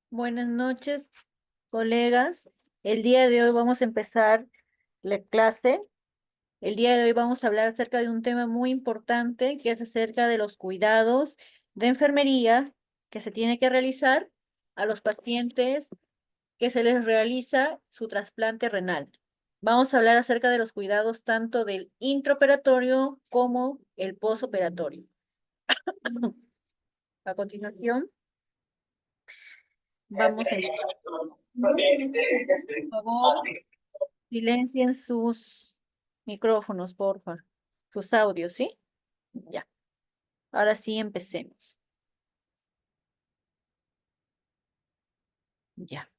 Buenas noches, colegas. El día de hoy vamos a empezar la clase. El día de hoy vamos a hablar acerca de un tema muy importante que es acerca de los cuidados de enfermería que se tiene que realizar a los pacientes que se les realiza su trasplante renal. Vamos a hablar acerca de los cuidados tanto del intraoperatorio como el posoperatorio. A continuación, vamos a empezar. Por favor, silencien sus micrófonos, porfa. Sus audios, ¿sí? Ya. Ahora sí empecemos. Ya.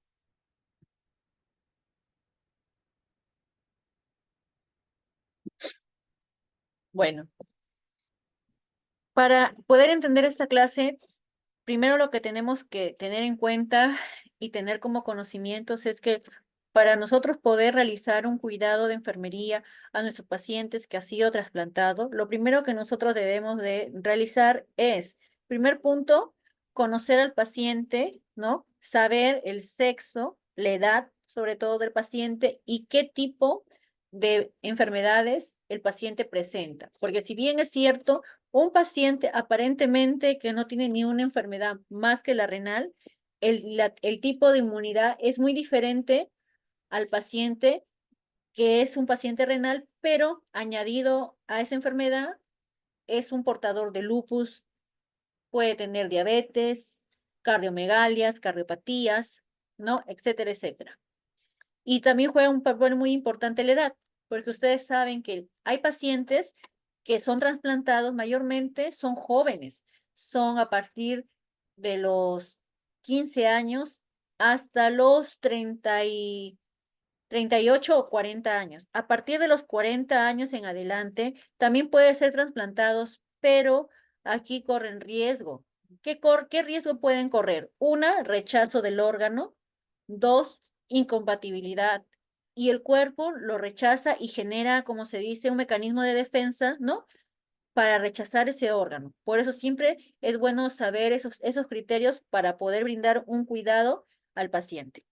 Bueno, para poder entender esta clase, primero lo que tenemos que tener en cuenta y tener como conocimientos es que para nosotros poder realizar un cuidado de enfermería a nuestros pacientes que ha sido trasplantado, lo primero que nosotros debemos de realizar es, primer punto, conocer al paciente, ¿no? Saber el sexo, la edad, sobre todo del paciente y qué tipo de enfermedades el paciente presenta. Porque si bien es cierto, un paciente aparentemente que no tiene ni una enfermedad más que la renal, el tipo de inmunidad es muy diferente al paciente que es un paciente renal, pero añadido a esa enfermedad es un portador de lupus, puede tener diabetes, cardiomegalias, cardiopatías, ¿no? Etcétera, etcétera. Y también juega un papel muy importante la edad, porque ustedes saben que hay pacientes que son trasplantados, mayormente son jóvenes, son a partir de los 15 años hasta los 38 o 40 años. A partir de los 40 años en adelante, también pueden ser trasplantados, pero aquí corren riesgo. ¿Qué riesgo pueden correr? Una, rechazo del órgano. Dos, incompatibilidad. Y el cuerpo lo rechaza y genera, como se dice, un mecanismo de defensa, ¿no? Para rechazar ese órgano. Por eso siempre es bueno saber esos criterios para poder brindar un cuidado al paciente.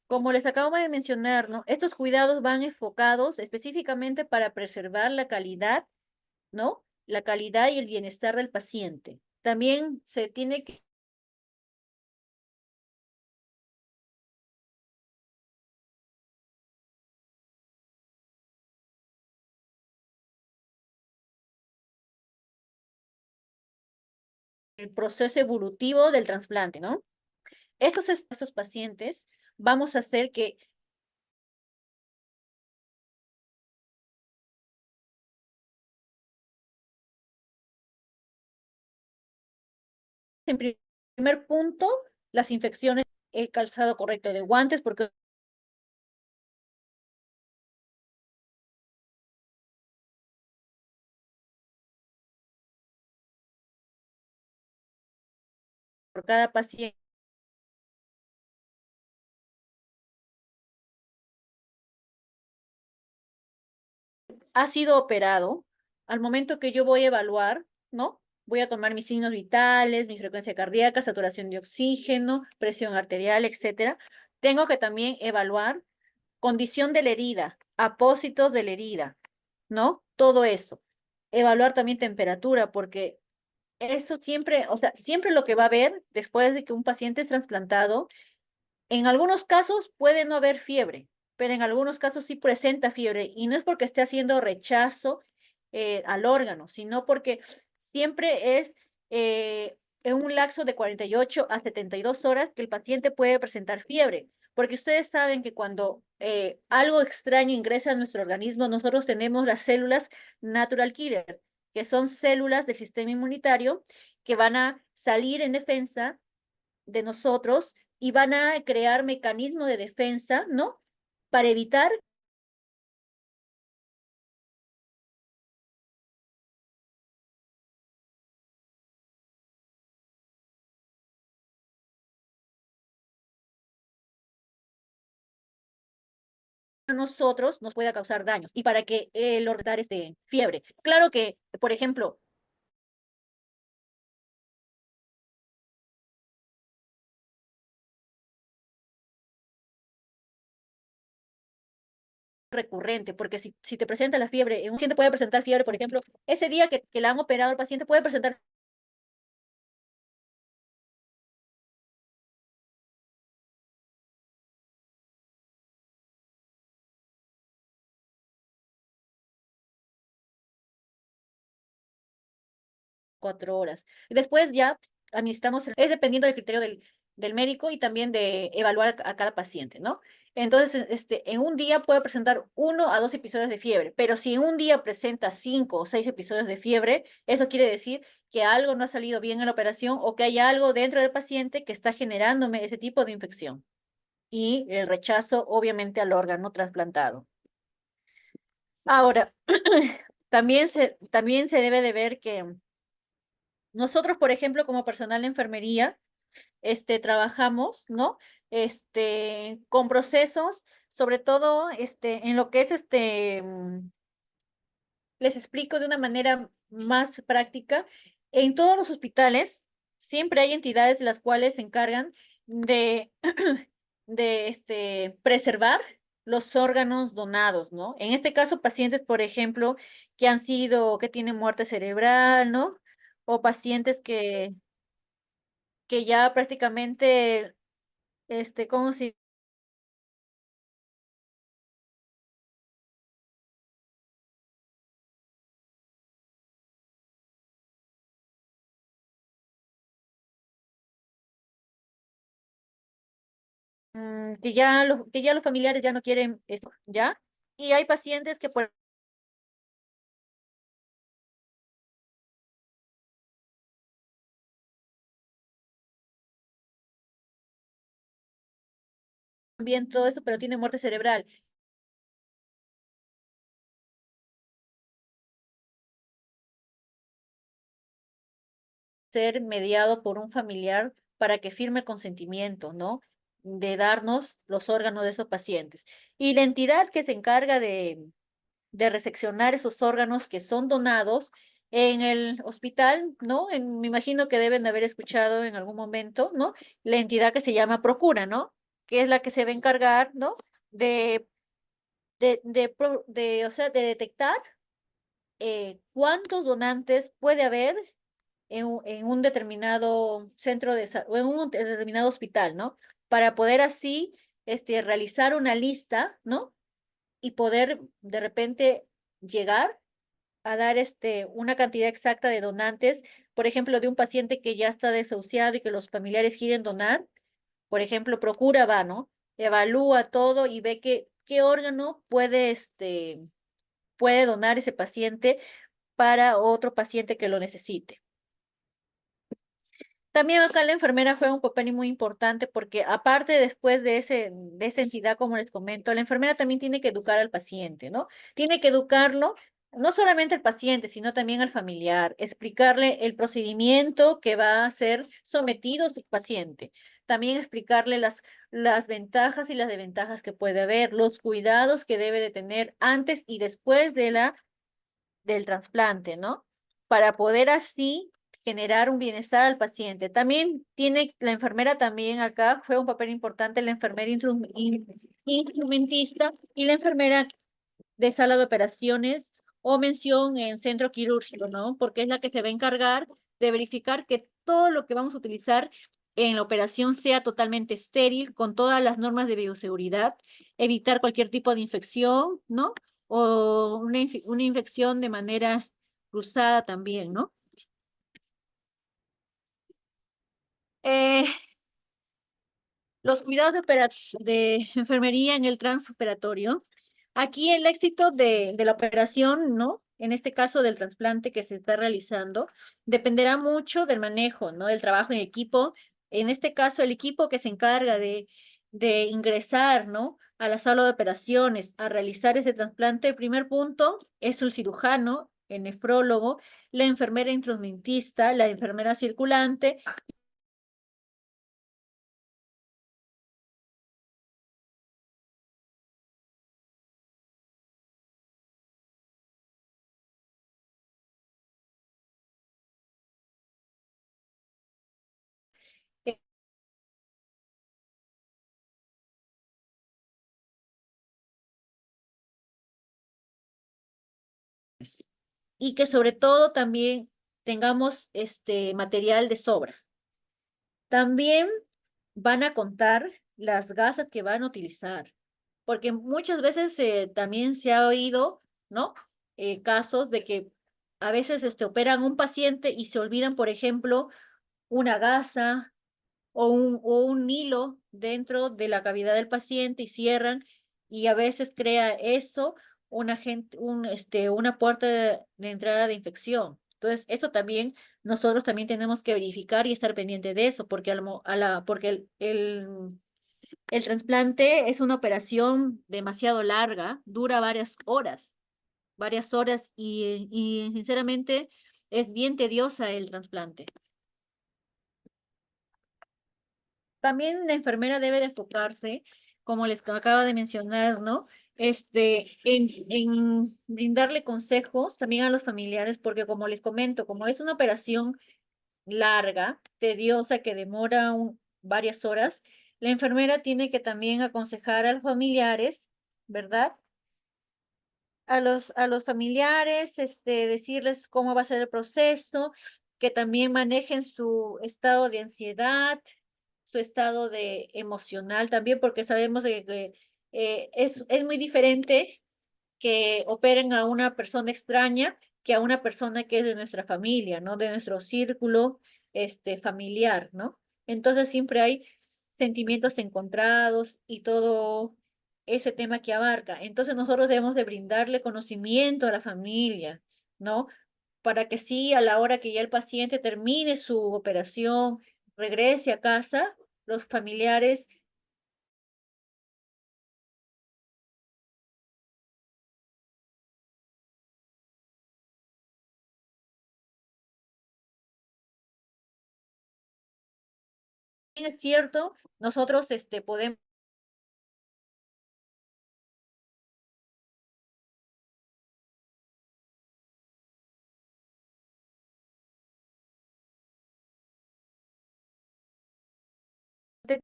Como les acabo de mencionar, ¿no? Estos cuidados van enfocados específicamente para preservar la calidad, ¿no? La calidad y el bienestar del paciente. También se tiene que, el proceso evolutivo del trasplante, ¿no? Estos pacientes vamos a hacer que, en primer punto, las infecciones, el calzado correcto de guantes, porque por cada paciente ha sido operado, al momento que yo voy a evaluar, ¿no? Voy a tomar mis signos vitales, mi frecuencia cardíaca, saturación de oxígeno, presión arterial, etcétera. Tengo que también evaluar condición de la herida, apósitos de la herida, ¿no? Todo eso. Evaluar también temperatura, porque eso siempre, o sea, siempre lo que va a haber después de que un paciente es trasplantado, en algunos casos puede no haber fiebre, pero en algunos casos sí presenta fiebre y no es porque esté haciendo rechazo al órgano, sino porque siempre es en un lapso de 48 a 72 horas que el paciente puede presentar fiebre, porque ustedes saben que cuando algo extraño ingresa a nuestro organismo, nosotros tenemos las células natural killer, que son células del sistema inmunitario que van a salir en defensa de nosotros y van a crear mecanismos de defensa, ¿no? Para evitar que a nosotros nos pueda causar daños y para que lograr fiebre. Claro que, por ejemplo, recurrente, porque si te presenta la fiebre, un paciente puede presentar fiebre, por ejemplo, ese día que le han operado al paciente puede presentar 4 horas. Y después ya administramos, es dependiendo del criterio del médico y también de evaluar a cada paciente, ¿no? Entonces, en un día puede presentar 1 a 2 episodios de fiebre, pero si en un día presenta 5 o 6 episodios de fiebre, eso quiere decir que algo no ha salido bien en la operación o que hay algo dentro del paciente que está generándome ese tipo de infección y el rechazo, obviamente, al órgano trasplantado. Ahora, también se debe de ver que nosotros, por ejemplo, como personal de enfermería, trabajamos, ¿no? Con procesos, sobre todo, en lo que es les explico de una manera más práctica. En todos los hospitales siempre hay entidades las cuales se encargan de, de preservar los órganos donados, ¿no? En este caso, pacientes, por ejemplo, que tienen muerte cerebral, ¿no? O pacientes que ya prácticamente, ¿cómo se que ya los familiares ya no quieren esto, ¿ya? Y hay pacientes que pues bien todo esto, pero tienen muerte cerebral, ser mediado por un familiar para que firme el consentimiento, ¿no? De darnos los órganos de esos pacientes. Y la entidad que se encarga de reseccionar esos órganos que son donados en el hospital, ¿no? Me imagino que deben de haber escuchado en algún momento, ¿no? La entidad que se llama Procura, ¿no? Que es la que se va a encargar, ¿no? De, o sea, de detectar cuántos donantes puede haber en un determinado centro o en un determinado hospital, ¿no? Para poder así, realizar una lista, ¿no? Y poder de repente llegar a dar una cantidad exacta de donantes, por ejemplo, de un paciente que ya está desahuciado y que los familiares quieren donar, por ejemplo, Procura va, ¿no? Evalúa todo y ve qué órgano puede donar ese paciente para otro paciente que lo necesite. También acá la enfermera juega un papel muy importante porque aparte después de esa entidad, como les comento, la enfermera también tiene que educar al paciente, ¿no? Tiene que educarlo, no solamente al paciente, sino también al familiar, explicarle el procedimiento que va a ser sometido su paciente. También explicarle las ventajas y las desventajas que puede haber, los cuidados que debe de tener antes y después del trasplante, ¿no? Para poder así generar un bienestar al paciente. También la enfermera también acá juega un papel importante, la enfermera instrumentista y la enfermera de sala de operaciones o mención en centro quirúrgico, ¿no? Porque es la que se va a encargar de verificar que todo lo que vamos a utilizar en la operación sea totalmente estéril, con todas las normas de bioseguridad, evitar cualquier tipo de infección, ¿no? O una infección de manera cruzada también, ¿no? Eh, Los cuidados de enfermería en el transoperatorio. Aquí el éxito de la operación, ¿no? En este caso del trasplante que se está realizando, dependerá mucho del manejo, ¿no? Del trabajo en equipo. En este caso, el equipo que se encarga de ingresar, ¿no? A la sala de operaciones a realizar ese trasplante, el primer punto es el cirujano, el nefrólogo, la enfermera instrumentista, la enfermera circulante condiciones. Y que sobre todo también tengamos este material de sobra. También van a contar las gasas que van a utilizar, porque muchas veces también se ha oído, ¿no? Casos de que a veces operan un paciente y se olvidan, por ejemplo, una gasa o un hilo dentro de la cavidad del paciente y cierran, y a veces crea eso una puerta de entrada de infección. Entonces, eso también, nosotros también tenemos que verificar y estar pendiente de eso, porque, porque el trasplante es una operación demasiado larga, dura varias horas y sinceramente es bien tediosa el trasplante. También la enfermera debe de enfocarse, como les acaba de mencionar, ¿no? En brindarle consejos también a los familiares, porque como les comento, como es una operación larga, tediosa, que demora varias horas, la enfermera tiene que también aconsejar a los familiares, ¿verdad? A los familiares, decirles cómo va a ser el proceso, que también manejen su estado de ansiedad, su estado de emocional también, porque sabemos de que es muy diferente que operen a una persona extraña que a una persona que es de nuestra familia, ¿no? De nuestro círculo, familiar, ¿no? Entonces siempre hay sentimientos encontrados y todo ese tema que abarca. Entonces nosotros debemos de brindarle conocimiento a la familia, ¿no? Para que sí, a la hora que ya el paciente termine su operación, regrese a casa, los familiares es cierto, nosotros podemos tener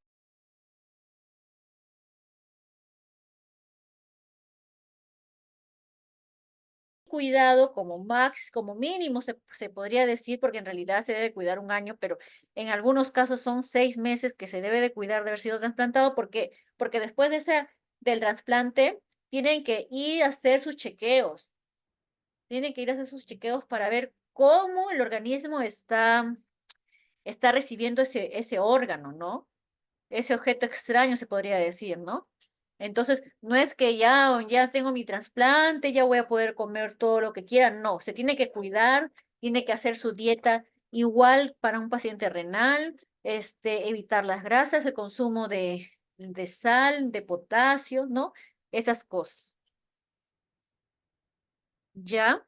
cuidado como como mínimo se podría decir, porque en realidad se debe cuidar un año, pero en algunos casos son 6 meses que se debe de cuidar de haber sido trasplantado, porque después de del trasplante tienen que ir a hacer sus chequeos, tienen que ir a hacer sus chequeos para ver cómo el organismo está recibiendo ese órgano, ¿no? Ese objeto extraño, se podría decir, ¿no? Entonces, no es que ya tengo mi trasplante, ya voy a poder comer todo lo que quiera, no, se tiene que cuidar, tiene que hacer su dieta igual para un paciente renal, evitar las grasas, el consumo de sal, de potasio, ¿no? Esas cosas. ¿Ya?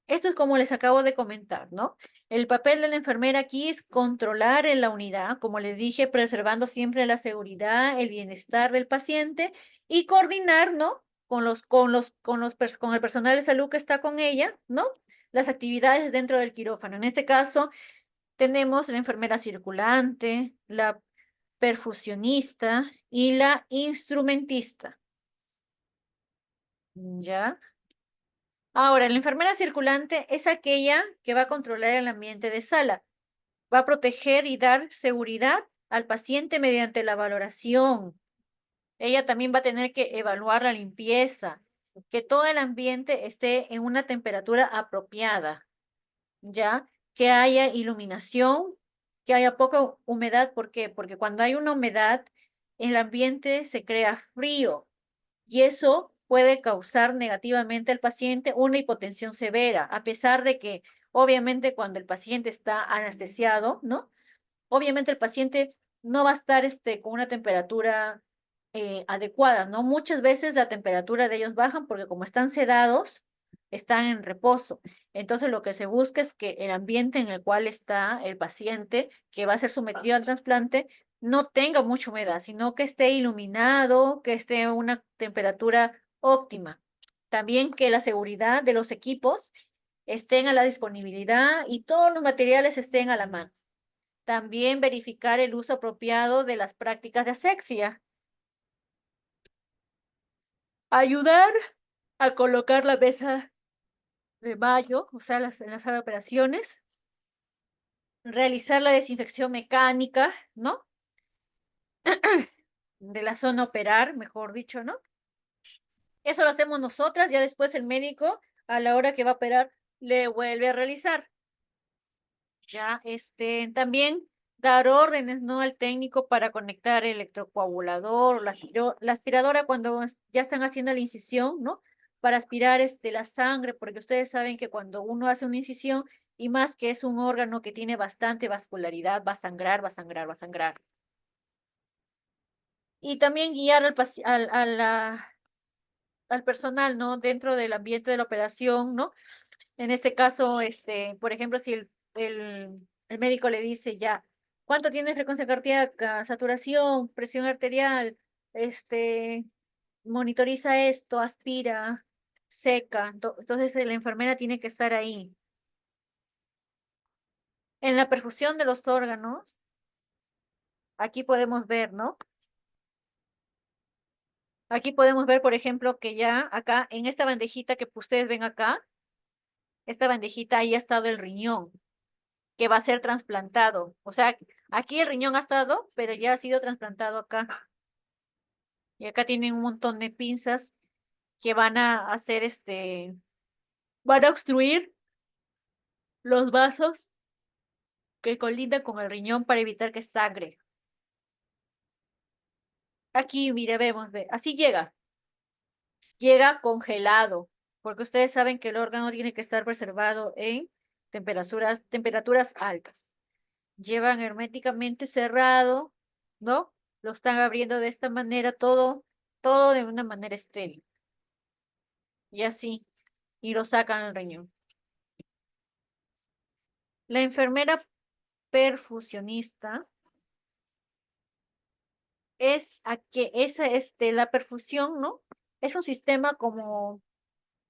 Esto es como les acabo de comentar, ¿no? El papel de la enfermera aquí es controlar en la unidad, como les dije, preservando siempre la seguridad, el bienestar del paciente y coordinar, ¿no? Con el personal de salud que está con ella, ¿no? Las actividades dentro del quirófano. En este caso, tenemos la enfermera circulante, la perfusionista y la instrumentista, ¿ya? Ahora, la enfermera circulante es aquella que va a controlar el ambiente de sala, va a proteger y dar seguridad al paciente mediante la valoración. Ella también va a tener que evaluar la limpieza, que todo el ambiente esté en una temperatura apropiada, ¿ya? Que haya iluminación, que haya poca humedad. ¿Por qué? Porque cuando hay una humedad, el ambiente se crea frío y eso puede causar negativamente al paciente una hipotensión severa, a pesar de que obviamente cuando el paciente está anestesiado, ¿no? Obviamente el paciente no va a estar con una temperatura adecuada, ¿no? Muchas veces la temperatura de ellos bajan porque como están sedados, están en reposo. Entonces lo que se busca es que el ambiente en el cual está el paciente que va a ser sometido al trasplante no tenga mucha humedad, sino que esté iluminado, que esté a una temperatura óptima. También que la seguridad de los equipos estén a la disponibilidad y todos los materiales estén a la mano. También verificar el uso apropiado de las prácticas de asepsia. Ayudar a colocar la mesa de mayo, o sea, en la sala de operaciones, realizar la desinfección mecánica, ¿no? De la zona a operar, mejor dicho, ¿no? Eso lo hacemos nosotras, ya después el médico, a la hora que va a operar, le vuelve a realizar. Ya, también dar órdenes, ¿no? Al técnico para conectar el electrocoagulador, la aspiradora cuando ya están haciendo la incisión, ¿no? Para aspirar, la sangre, porque ustedes saben que cuando uno hace una incisión, y más que es un órgano que tiene bastante vascularidad, va a sangrar, va a sangrar, va a sangrar. Y también guiar al personal, ¿no? Dentro del ambiente de la operación, ¿no? En este caso, por ejemplo, si el médico le dice ya, ¿cuánto tienes frecuencia cardíaca, saturación, presión arterial? Monitoriza esto, aspira, seca. Entonces, la enfermera tiene que estar ahí. En la perfusión de los órganos, aquí podemos ver, ¿no? Aquí podemos ver, por ejemplo, que ya acá, en esta bandejita que ustedes ven acá, esta bandejita, ahí ha estado el riñón, que va a ser trasplantado. O sea, aquí el riñón ha estado, pero ya ha sido trasplantado acá. Y acá tienen un montón de pinzas que van a hacer van a obstruir los vasos que colindan con el riñón para evitar que sangre. Aquí, mire, vemos, ve, así llega congelado, porque ustedes saben que el órgano tiene que estar preservado en temperaturas altas. Llevan herméticamente cerrado, ¿no? Lo están abriendo de esta manera, todo de una manera estéril. Y así, y lo sacan al riñón. La enfermera perfusionista la perfusión, ¿no? Es un sistema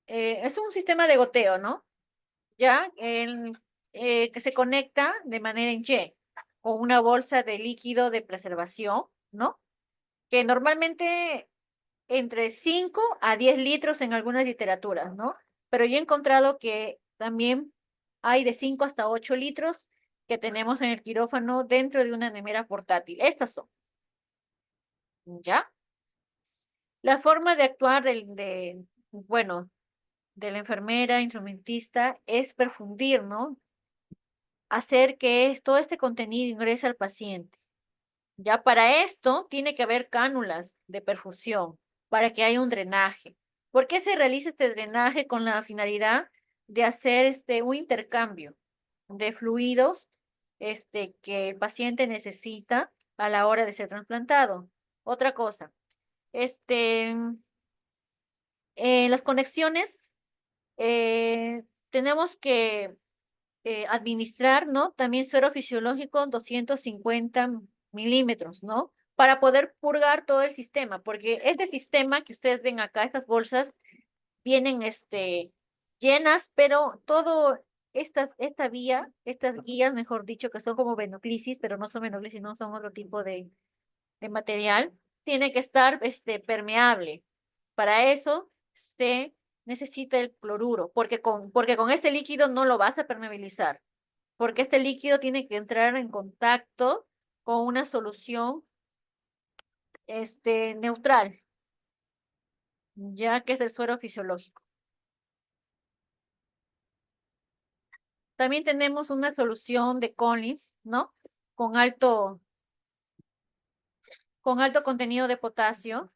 es un sistema de goteo, ¿no? Ya, que se conecta de manera en Y, con una bolsa de líquido de preservación, ¿no? Que normalmente entre 5 a 10 litros en algunas literaturas, ¿no? Pero yo he encontrado que también hay de 5 hasta 8 litros que tenemos en el quirófano dentro de una nemera portátil. Estas son, ¿ya? La forma de actuar bueno, de la enfermera, instrumentista, es perfundir, ¿no? Hacer que todo este contenido ingrese al paciente. Ya para esto tiene que haber cánulas de perfusión para que haya un drenaje. ¿Por qué se realiza este drenaje? Con la finalidad de hacer un intercambio de fluidos que el paciente necesita a la hora de ser trasplantado. Otra cosa, las conexiones tenemos que administrar, ¿no? También suero fisiológico 250 milímetros, ¿no? Para poder purgar todo el sistema, porque este sistema que ustedes ven acá, estas bolsas, vienen llenas, pero todo estas guías, mejor dicho, que son como venoclisis, pero no son venoclisis, no son otro tipo de material, tiene que estar permeable. Para eso se necesita el cloruro, porque con este líquido no lo vas a permeabilizar, porque este líquido tiene que entrar en contacto con una solución neutral, ya que es el suero fisiológico. También tenemos una solución de Collins, ¿no? Con alto, con alto contenido de potasio,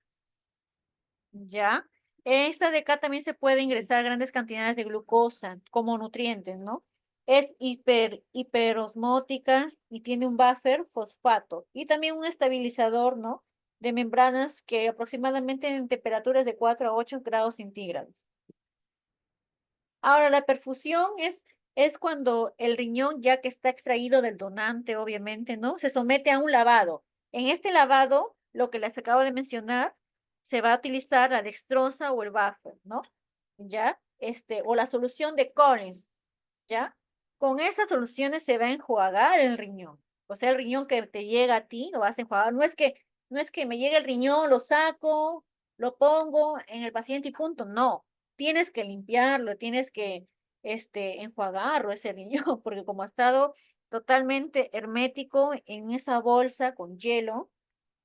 ¿ya? Esta de acá también se puede ingresar grandes cantidades de glucosa como nutrientes, ¿no? Es hiperosmótica y tiene un buffer fosfato y también un estabilizador, ¿no? De membranas que aproximadamente en temperaturas de 4 a 8 grados centígrados. Ahora, la perfusión es cuando el riñón, ya que está extraído del donante, obviamente, ¿no? Se somete a un lavado. En este lavado, lo que les acabo de mencionar, se va a utilizar la dextrosa o el buffer, ¿no? ¿Ya? O la solución de Collins, ¿ya? Con esas soluciones se va a enjuagar el riñón. O sea, el riñón que te llega a ti, lo vas a enjuagar. No es que me llegue el riñón, lo saco, lo pongo en el paciente y punto. No, tienes que limpiarlo, tienes que enjuagarlo ese riñón, porque como ha estado totalmente hermético en esa bolsa con hielo,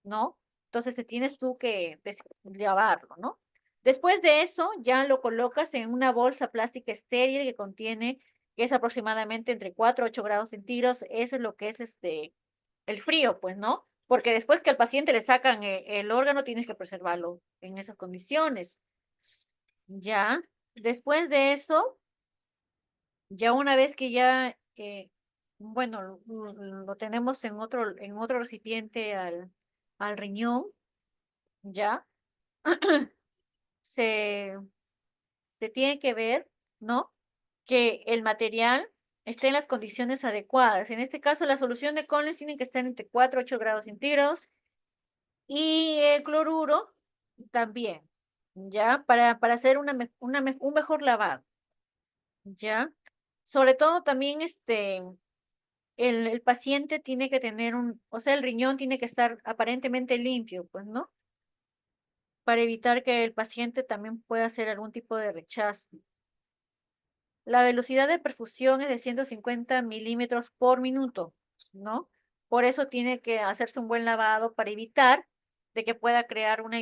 ¿no? Entonces te tienes tú que lavarlo, ¿no? Después de eso, ya lo colocas en una bolsa plástica estéril que es aproximadamente entre 4 a 8 grados centígrados. Eso es lo que es el frío, pues, ¿no? Porque después que al paciente le sacan el órgano, tienes que preservarlo en esas condiciones. Ya, después de eso, ya una vez que ya, bueno, lo tenemos en otro recipiente al riñón, ya, se, se tiene que ver, ¿no? Que el material esté en las condiciones adecuadas. En este caso, la solución de Collins tiene que estar entre 4 a 8 grados centígrados y el cloruro también, ¿ya? Para hacer un mejor lavado, ¿ya? Sobre todo también el paciente tiene que tener o sea, el riñón tiene que estar aparentemente limpio, pues, ¿no? Para evitar que el paciente también pueda hacer algún tipo de rechazo. La velocidad de perfusión es de 150 milímetros por minuto, ¿no? Por eso tiene que hacerse un buen lavado para evitar de que pueda crear una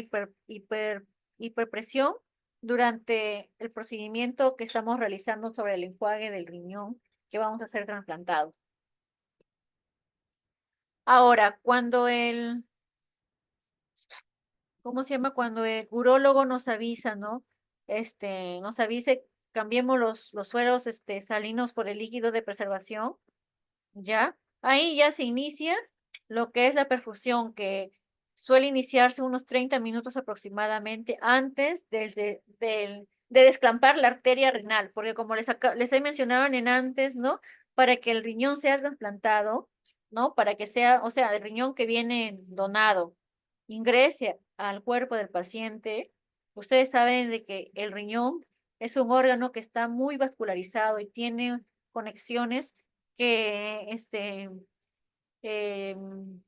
hiperpresión durante el procedimiento que estamos realizando sobre el enjuague del riñón que vamos a hacer trasplantado. Ahora, ¿cómo se llama? Cuando el urólogo nos avisa, ¿no? Nos avise, cambiemos los sueros, salinos por el líquido de preservación, ¿ya? Ahí ya se inicia lo que es la perfusión, que suele iniciarse unos 30 minutos aproximadamente antes de desclampar la arteria renal, porque como les he mencionado en antes, ¿no? Para que el riñón sea trasplantado, ¿no? Para que sea, o sea, el riñón que viene donado ingrese al cuerpo del paciente, ustedes saben de que el riñón es un órgano que está muy vascularizado y tiene conexiones que em,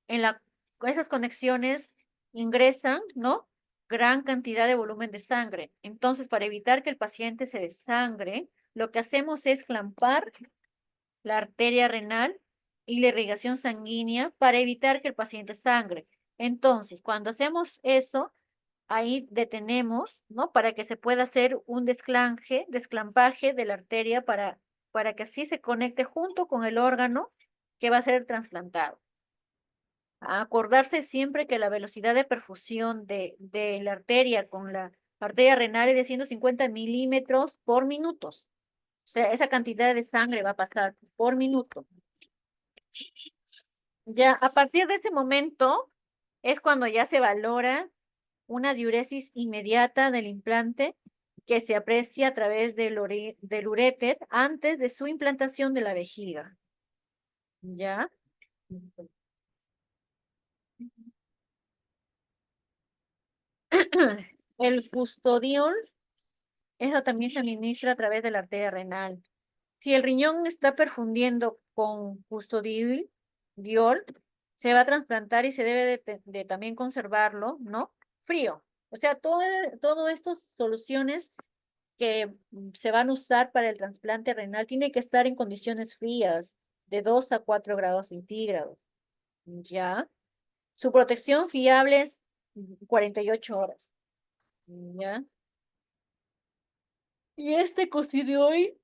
esas conexiones ingresan, ¿no? Gran cantidad de volumen de sangre. Entonces, para evitar que el paciente se desangre, lo que hacemos es clampar la arteria renal y la irrigación sanguínea para evitar que el paciente sangre. Entonces, cuando hacemos eso, ahí detenemos, ¿no? Para que se pueda hacer un desclampaje de la arteria para que así se conecte junto con el órgano que va a ser trasplantado. Acordarse siempre que la velocidad de perfusión de la arteria con la arteria renal es de 150 milímetros por minuto. O sea, esa cantidad de sangre va a pasar por minuto. Ya, a partir de ese momento es cuando ya se valora una diuresis inmediata del implante que se aprecia a través del uréter antes de su implantación de la vejiga. ¿Ya? El custodiol, eso también se administra a través de la arteria renal. Si el riñón está perfundiendo con custodiol, se va a trasplantar y se debe de también conservarlo, ¿no? Frío. O sea, todo estas soluciones que se van a usar para el trasplante renal tiene que estar en condiciones frías, de 2 a 4 grados centígrados, ¿ya? Su protección fiable es 48 horas, ¿ya? Y este custodiol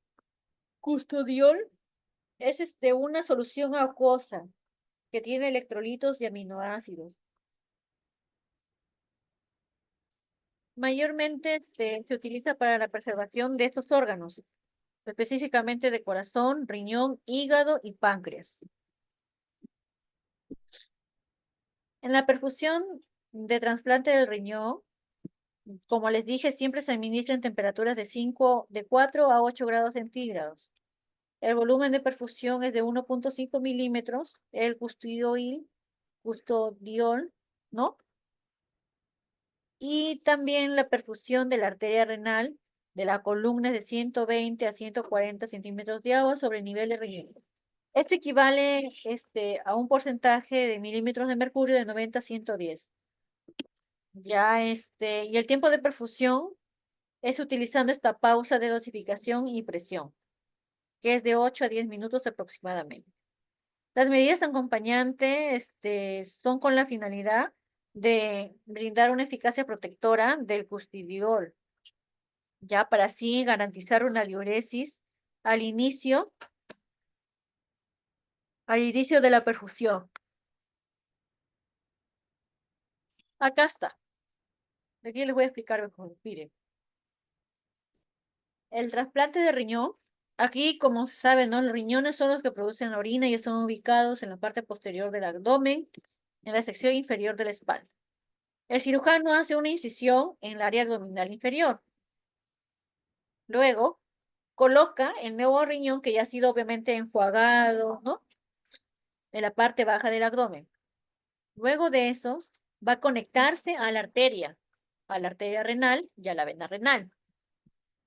es una solución acuosa que tiene electrolitos y aminoácidos. Mayormente se utiliza para la preservación de estos órganos, específicamente de corazón, riñón, hígado y páncreas. En la perfusión de trasplante del riñón, como les dije, siempre se administra en temperaturas de 4 a 8 grados centígrados. El volumen de perfusión es de 1,5 milímetros. El custodiol, ¿no? Y también la perfusión de la arteria renal de la columna es de 120 a 140 centímetros de agua sobre el nivel de riñón. Esto equivale a un porcentaje de milímetros de mercurio de 90 a 110. Ya y el tiempo de perfusión es utilizando esta pausa de dosificación y presión, que es de 8 a 10 minutos aproximadamente. Las medidas acompañantes son con la finalidad de brindar una eficacia protectora del custidiol, ya para así garantizar una diuresis al inicio, al inicio de la perfusión. Acá está. Aquí les voy a explicar mejor. Miren, el trasplante de riñón, aquí como se sabe, ¿no? Los riñones son los que producen la orina y están ubicados en la parte posterior del abdomen, en la sección inferior de la espalda. El cirujano hace una incisión en el área abdominal inferior. Luego, coloca el nuevo riñón que ya ha sido obviamente enjuagado, ¿no? En la parte baja del abdomen. Luego de esos, va a conectarse a la arteria renal y a la vena renal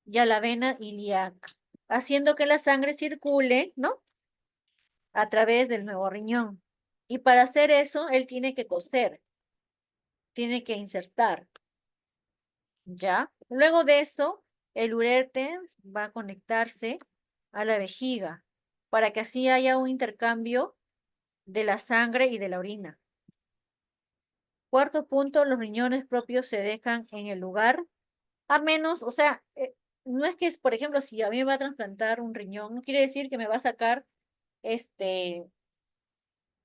y a la vena ilíaca, haciendo que la sangre circule, ¿no? A través del nuevo riñón. Y para hacer eso, él tiene que coser, tiene que insertar, ¿ya? Luego de eso, el uréter va a conectarse a la vejiga para que así haya un intercambio de la sangre y de la orina. Cuarto punto, los riñones propios se dejan en el lugar, a menos, o sea, no es que es, por ejemplo, si a mí me va a trasplantar un riñón, no quiere decir que me va a sacar este,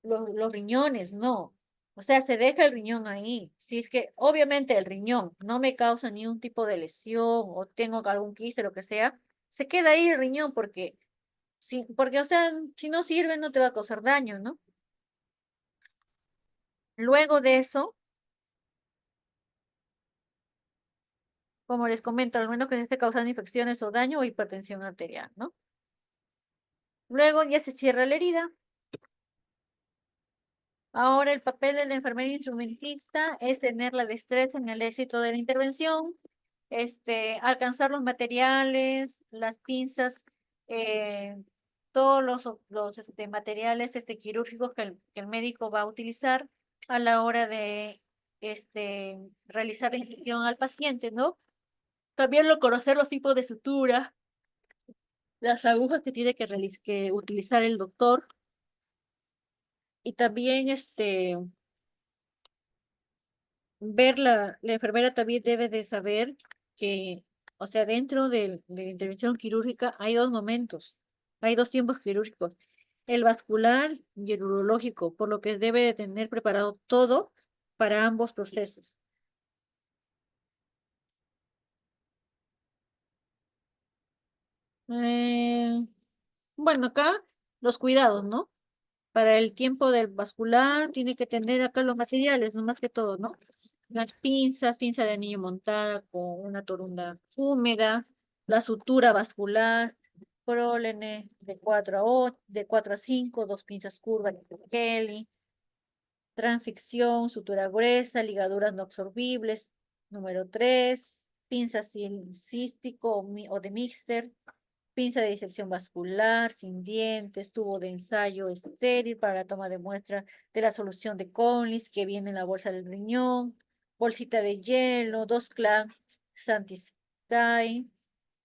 los riñones, no. O sea, se deja el riñón ahí. Si es que obviamente el riñón no me causa ningún tipo de lesión o tengo algún quiste, lo que sea, se queda ahí el riñón porque, porque, o sea, si no sirve no te va a causar daño, ¿no? Luego de eso, como les comento, al menos que se esté causando infecciones o daño o hipertensión arterial, ¿no? Luego ya se cierra la herida. Ahora el papel del enfermero instrumentista es tener la destreza en el éxito de la intervención, alcanzar los materiales, las pinzas, eh, todos los materiales quirúrgicos que el médico va a utilizar a la hora de realizar la incisión al paciente, ¿no? También conocer los tipos de sutura, las agujas que tiene que utilizar el doctor y también ver la enfermera también debe de saber que, o sea, dentro de la intervención quirúrgica hay dos momentos, hay dos tiempos quirúrgicos, el vascular y el urológico, por lo que debe de tener preparado todo para ambos procesos. Eh, bueno, acá los cuidados, ¿no? Para el tiempo del vascular, tiene que tener acá los materiales, no más que todo, ¿no? Las pinzas, pinza de anillo montada con una torunda húmeda, la sutura vascular, prólene de 4 a 8, de 4 a 5, dos pinzas curvas de Kelly, transficción, sutura gruesa, ligaduras no absorbibles, número 3, pinza cístico o de Mixter, pinza de disección vascular, sin dientes, tubo de ensayo estéril para la toma de muestra de la solución de Conlis que viene en la bolsa del riñón, bolsita de hielo, dos clanks, Santisky,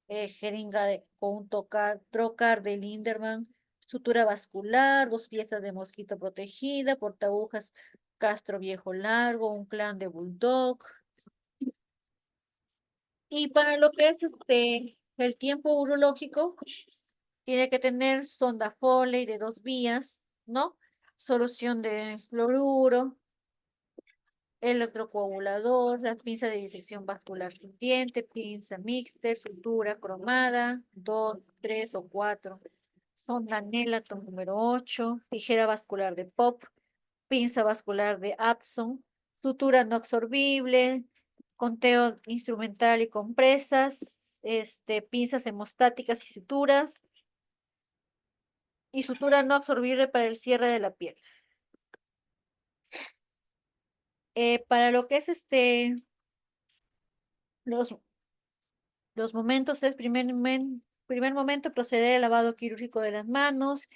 jeringa con un trocar de Linderman, sutura vascular, dos piezas de mosquito protegida, portagujas Castro viejo largo, un clan de bulldog. Y para lo que es el tiempo urológico, tiene que tener sonda Foley de 2 vías, ¿no? Solución de fluoruro, electrocoagulador, la pinza de disección vascular sin diente, pinza mixta, sutura cromada, 2, 3 o 4, sonda Nelaton número 8, tijera vascular de POP, pinza vascular de Adson, sutura no absorbible, conteo instrumental y compresas, pinzas hemostáticas y suturas, y sutura no absorbible para el cierre de la piel. Para lo que es los, los momentos es primer momento proceder al lavado quirúrgico de las manos,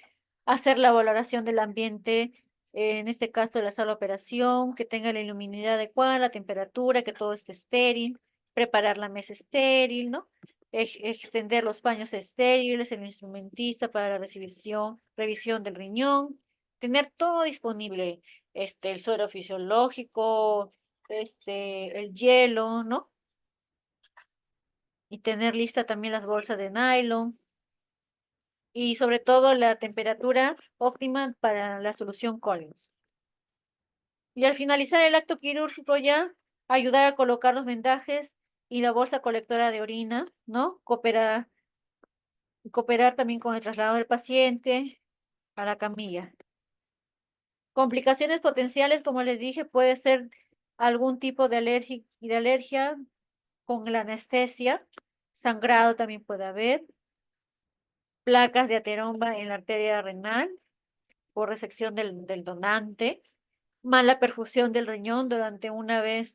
hacer la valoración del ambiente, en este caso de la sala de operación, que tenga la luminosidad adecuada, la temperatura, que todo esté estéril, preparar la mesa estéril, ¿no? Extender los paños estériles, el instrumentista para la revisión del riñón, tener todo disponible, el suero fisiológico, el hielo, ¿no? Y tener lista también las bolsas de nylon y sobre todo la temperatura óptima para la solución Collins. Y al finalizar el acto quirúrgico ya, ayudar a colocar los vendajes y la bolsa colectora de orina, ¿no? Cooperar también con el traslado del paciente a la camilla. Complicaciones potenciales, como les dije, puede ser algún tipo de alergia con la anestesia, sangrado también puede haber, placas de ateroma en la arteria renal por resección del donante, mala perfusión del riñón donante una vez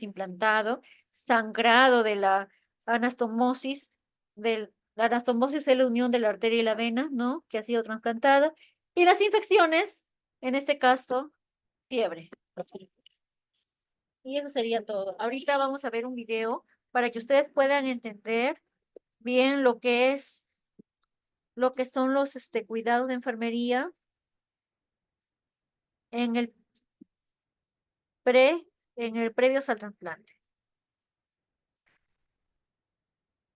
implantado, sangrado de la anastomosis, la anastomosis es la unión de la arteria y la vena, ¿no? Que ha sido trasplantada, y las infecciones, en este caso, fiebre. Y eso sería todo. Ahorita vamos a ver un video para que ustedes puedan entender bien lo que son los cuidados de enfermería en el pre, en el previo al trasplante.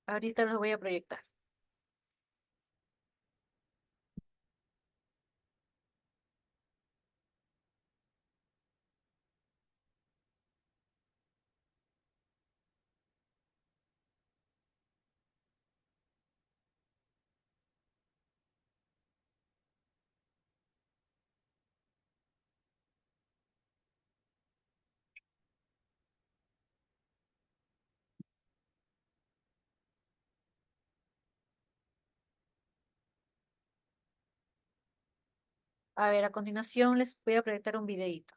Ahorita los voy a proyectar. A ver, a continuación les voy a proyectar un videíto.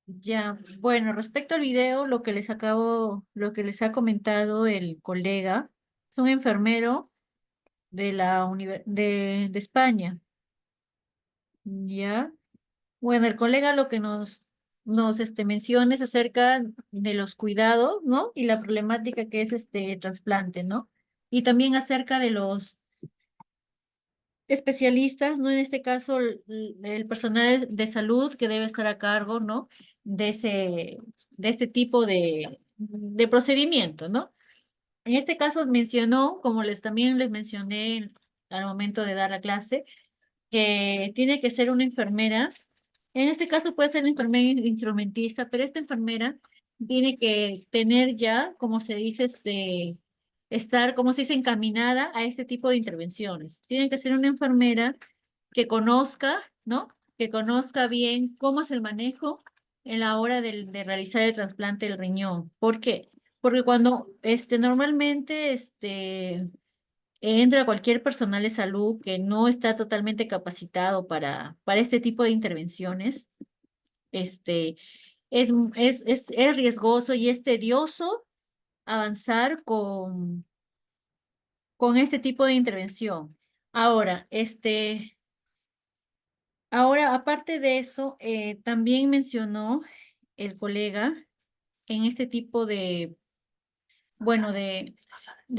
Ya, bueno, respecto al video, lo que les ha comentado el colega, es un enfermero de de España, ¿ya? Bueno, el colega lo que nos menciona es acerca de los cuidados, ¿no? Y la problemática que es este trasplante, ¿no? Y también acerca de los especialistas, ¿no? En este caso, el personal de salud que debe estar a cargo, ¿no? De de este tipo de procedimiento, ¿no? En este caso mencionó, como también les mencioné al momento de dar la clase, que tiene que ser una enfermera. En este caso puede ser una enfermera instrumentista, pero esta enfermera tiene que tener ya, como se dice, estar, como se dice, encaminada a este tipo de intervenciones. Tiene que ser una enfermera que conozca, ¿no? Que conozca bien cómo es el manejo en la hora de realizar el trasplante del riñón. ¿Por qué? Porque cuando normalmente entra cualquier personal de salud que no está totalmente capacitado para este tipo de intervenciones, este, es riesgoso y es tedioso avanzar con este tipo de intervención. Ahora, ahora, aparte de eso, también mencionó el colega en este tipo bueno, de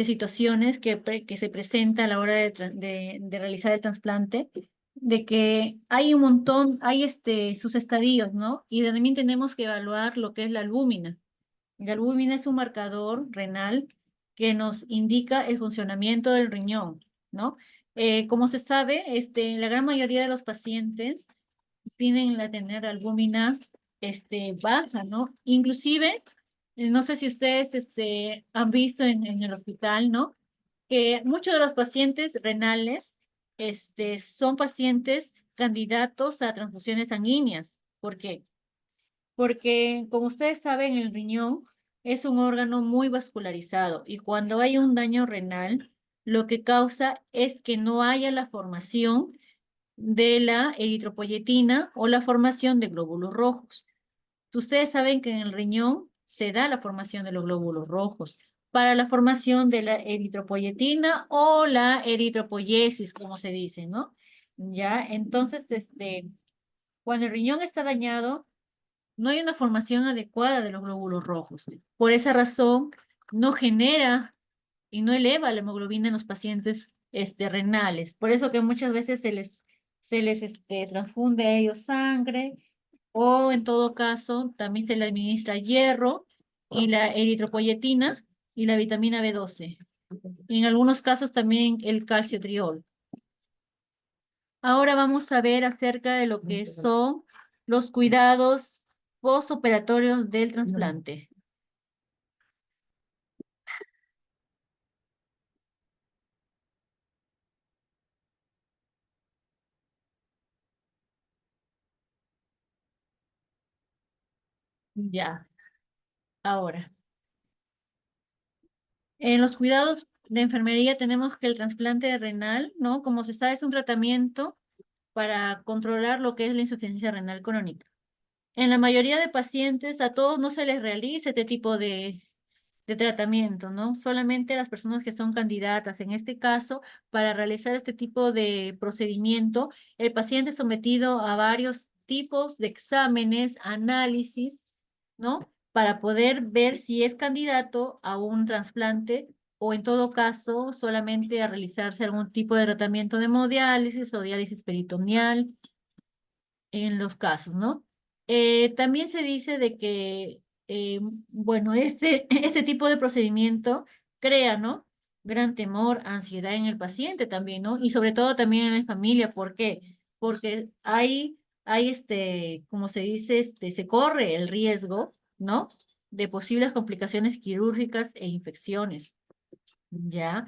situaciones que se presenta a la hora de realizar el trasplante, de que hay un montón, hay sus estadios, ¿no? Y también tenemos que evaluar lo que es la albúmina. La albúmina es un marcador renal que nos indica el funcionamiento del riñón, ¿no? Como se sabe, la gran mayoría de los pacientes tienen la tener albúmina baja, ¿no? Inclusive, no sé si ustedes han visto en el hospital, ¿no? Que muchos de los pacientes renales son pacientes candidatos a transfusiones sanguíneas. ¿Por qué? Porque, como ustedes saben, el riñón es un órgano muy vascularizado y cuando hay un daño renal, lo que causa es que no haya la formación de la eritropoyetina o la formación de glóbulos rojos. Ustedes saben que en el riñón se da la formación de los glóbulos rojos para la formación de la eritropoyetina o la eritropoyesis, como se dice, ¿no? Ya, entonces, cuando el riñón está dañado, no hay una formación adecuada de los glóbulos rojos. Por esa razón, no genera y no eleva la hemoglobina en los pacientes renales. Por eso que muchas veces se les transfunde a ellos sangre o en todo caso también se le administra hierro y la eritropoyetina y la vitamina B12. Y en algunos casos también el calcio triol. Ahora vamos a ver acerca de lo que son los cuidados postoperatorios del trasplante. Ya, ahora. En los cuidados de enfermería tenemos que el trasplante renal, ¿no? Como se sabe, es un tratamiento para controlar lo que es la insuficiencia renal crónica. En la mayoría de pacientes, a todos no se les realiza este tipo de tratamiento, ¿no? Solamente las personas que son candidatas, en este caso, para realizar este tipo de procedimiento, el paciente es sometido a varios tipos de exámenes, análisis, ¿no? Para poder ver si es candidato a un trasplante o en todo caso solamente a realizarse algún tipo de tratamiento de hemodiálisis o diálisis peritoneal en los casos, ¿no? También se dice de que, bueno, este tipo de procedimiento crea, ¿no? Gran temor, ansiedad en el paciente también, ¿no? Y sobre todo también en la familia. ¿Por qué? Porque hay como se dice, se corre el riesgo, ¿no? De posibles complicaciones quirúrgicas e infecciones. ¿Ya?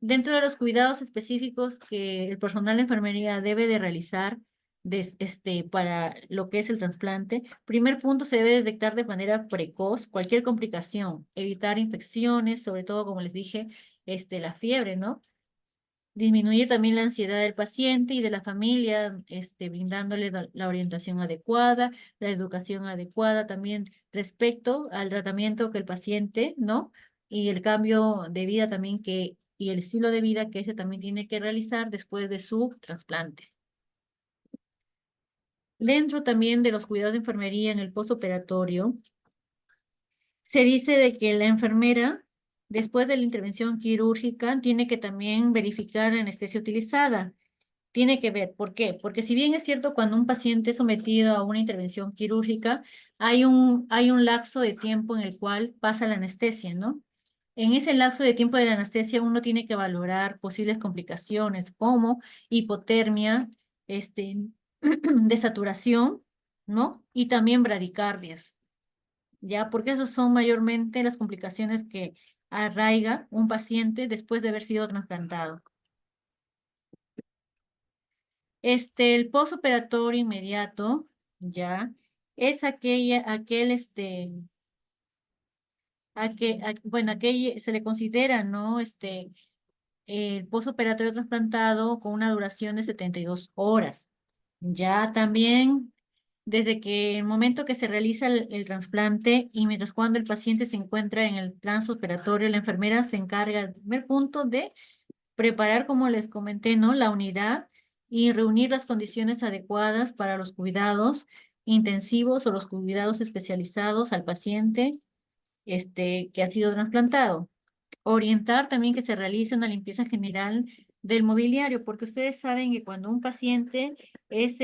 Dentro de los cuidados específicos que el personal de enfermería debe de realizar para lo que es el trasplante, primer punto, se debe detectar de manera precoz cualquier complicación, evitar infecciones, sobre todo, como les dije, la fiebre, ¿no? Disminuir también la ansiedad del paciente y de la familia, brindándole la orientación adecuada, la educación adecuada también respecto al tratamiento que el paciente, ¿no? Y el cambio de vida también y el estilo de vida que ese también tiene que realizar después de su trasplante. Dentro también de los cuidados de enfermería en el postoperatorio, se dice de que la enfermera, después de la intervención quirúrgica, tiene que también verificar la anestesia utilizada. Tiene que ver, ¿por qué? Porque si bien es cierto, cuando un paciente es sometido a una intervención quirúrgica, hay un lapso de tiempo en el cual pasa la anestesia, ¿no? En ese lapso de tiempo de la anestesia, uno tiene que valorar posibles complicaciones como hipotermia, desaturación, ¿no? Y también bradicardias, ¿ya? Porque esos son mayormente las complicaciones que arraiga un paciente después de haber sido trasplantado. El postoperatorio inmediato, ¿ya? Es bueno, aquel se le considera, ¿no? El postoperatorio trasplantado con una duración de 72 horas. Ya también, desde que el momento que se realiza el trasplante y mientras cuando el paciente se encuentra en el transoperatorio, la enfermera se encarga, el primer punto, de preparar, como les comenté, ¿no? La unidad y reunir las condiciones adecuadas para los cuidados intensivos o los cuidados especializados al paciente, que ha sido trasplantado. Orientar también que se realice una limpieza general del mobiliario, porque ustedes saben que cuando un paciente es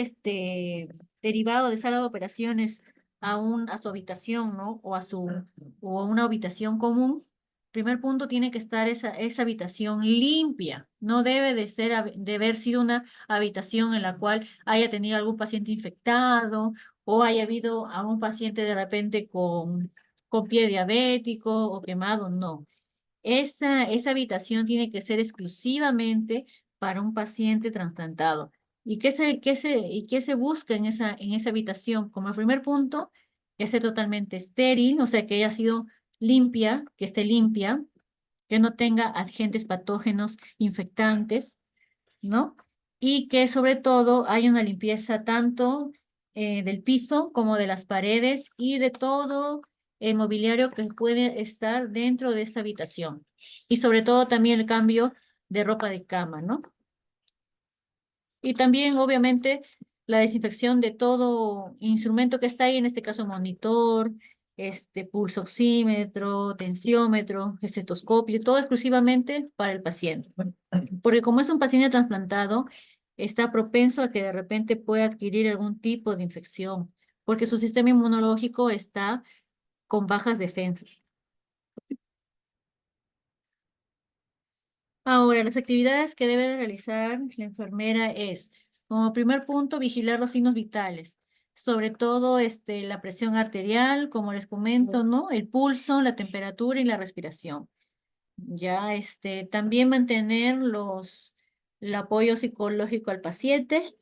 derivado de sala de operaciones a su habitación, ¿no? O a una habitación común, primer punto tiene que estar esa habitación limpia. No debe de haber sido una habitación en la cual haya tenido algún paciente infectado o haya habido a un paciente de repente con pie diabético o quemado, no. Esa habitación tiene que ser exclusivamente para un paciente trasplantado. ¿Y qué se busca en esa habitación? Como el primer punto, que esté totalmente estéril, o sea, que haya sido limpia, que esté limpia, que no tenga agentes patógenos infectantes, ¿no? Y que sobre todo haya una limpieza tanto del piso como de las paredes y de todo el mobiliario que puede estar dentro de esta habitación. Y sobre todo también el cambio de ropa de cama, ¿no? Y también, obviamente, la desinfección de todo instrumento que está ahí, en este caso monitor, pulso oxímetro, tensiómetro, estetoscopio, todo exclusivamente para el paciente. Porque como es un paciente trasplantado, está propenso a que de repente pueda adquirir algún tipo de infección, porque su sistema inmunológico está con bajas defensas. Ahora, las actividades que debe de realizar la enfermera es, como primer punto, vigilar los signos vitales, sobre todo la presión arterial, como les comento, ¿no? El pulso, la temperatura y la respiración. Ya, también mantener el apoyo psicológico al paciente.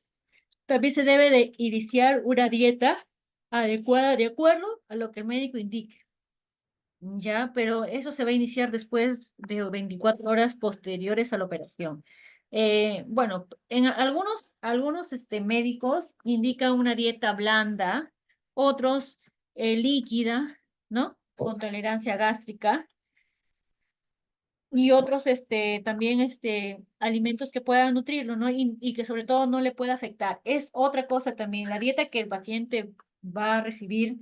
También se debe de iniciar una dieta adecuada de acuerdo a lo que el médico indique. Ya, pero eso se va a iniciar después de 24 horas posteriores a la operación. Bueno, en algunos médicos indican una dieta blanda, otros líquida, ¿no? Con tolerancia gástrica, y otros también alimentos que puedan nutrirlo, ¿no? Y que sobre todo no le pueda afectar. Es otra cosa también, la dieta que el paciente va a recibir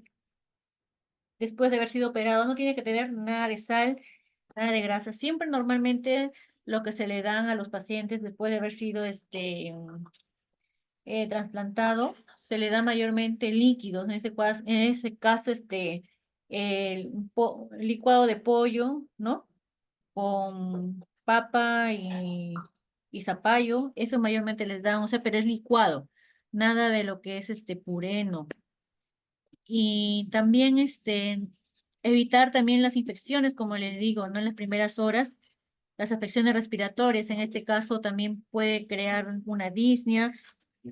después de haber sido operado no tiene que tener nada de sal, nada de grasa. Siempre normalmente lo que se le dan a los pacientes después de haber sido trasplantado, se le da mayormente líquidos. En ese caso, licuado de pollo, ¿no? Con papa y zapallo, eso mayormente les dan, o sea, pero es licuado, nada de lo que es puré, no. Y también evitar también las infecciones, como les digo, ¿no? En las primeras horas, las afecciones respiratorias, en este caso también puede crear una disnea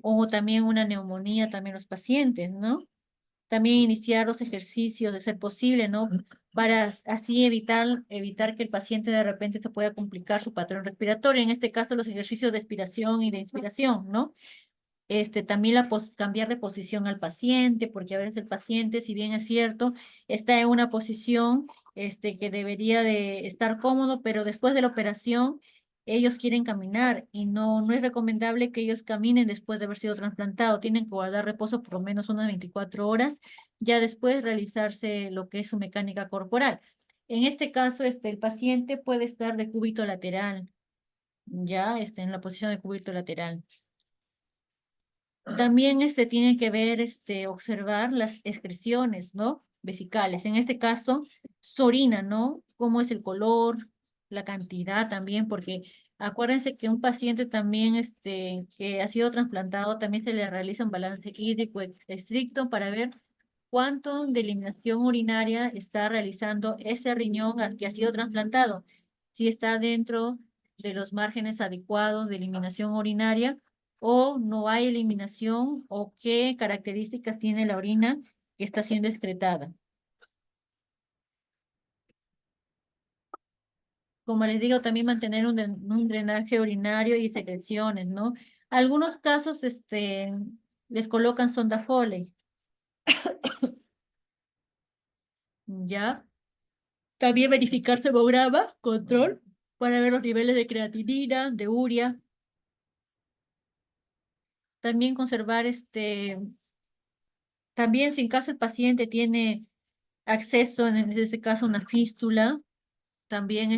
o también una neumonía también los pacientes, ¿no? También iniciar los ejercicios de ser posible, ¿no? para así evitar que el paciente de repente se pueda complicar su patrón respiratorio, en este caso los ejercicios de expiración y de inspiración, ¿no? También cambiar de posición al paciente, porque a veces el paciente, si bien es cierto, está en una posición que debería de estar cómodo, pero después de la operación ellos quieren caminar y no es recomendable que ellos caminen después de haber sido trasplantados. Tienen que guardar reposo por lo menos unas 24 horas, ya después realizarse lo que es su mecánica corporal. En este caso, el paciente puede estar de cúbito lateral, ya en la posición de cúbito lateral. También tiene que ver, observar las excreciones, ¿no? Vesicales. En este caso, su orina, ¿no? Cómo es el color, la cantidad también, porque acuérdense que un paciente también, que ha sido trasplantado, también se le realiza un balance hídrico estricto para ver cuánto de eliminación urinaria está realizando ese riñón al que ha sido trasplantado. Si está dentro de los márgenes adecuados de eliminación urinaria o no hay eliminación o qué características tiene la orina que está siendo excretada. Como les digo, también mantener un drenaje urinario y secreciones, ¿no? Algunos casos, les colocan sonda Foley, ¿ya? También verificar hemograma, control, para ver los niveles de creatinina, de urea. También conservar, también si en caso el paciente tiene acceso, en este caso, a una fístula, también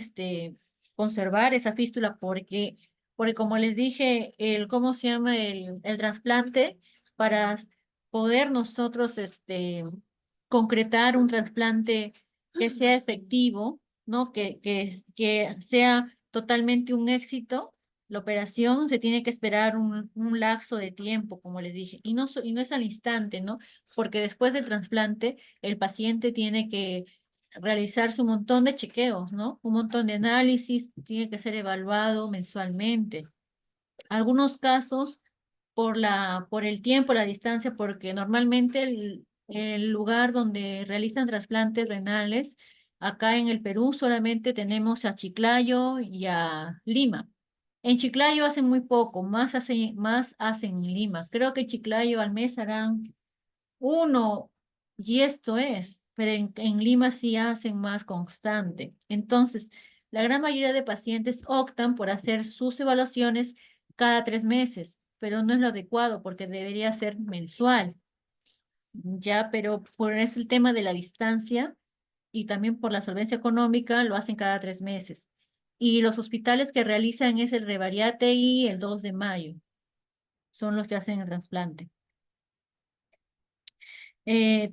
conservar esa fístula porque como les dije, ¿cómo se llama? El trasplante, para poder nosotros concretar un trasplante que sea efectivo, ¿no? Que sea totalmente un éxito. La operación se tiene que esperar un lapso de tiempo, como les dije, y no es al instante, ¿no? Porque después del trasplante, el paciente tiene que realizarse un montón de chequeos, ¿no? Un montón de análisis, tiene que ser evaluado mensualmente. Algunos casos por el tiempo, la distancia, porque normalmente el lugar donde realizan trasplantes renales, acá en el Perú solamente tenemos a Chiclayo y a Lima. En Chiclayo hacen muy poco, más hacen en Lima. Creo que en Chiclayo al mes harán uno, y esto es, pero en Lima sí hacen más constante. Entonces, la gran mayoría de pacientes optan por hacer sus evaluaciones cada 3 meses, pero no es lo adecuado porque debería ser mensual, ya, pero por eso el tema de la distancia y también por la solvencia económica lo hacen cada 3 meses. Y los hospitales que realizan es el Revariate y el 2 de mayo, son los que hacen el trasplante.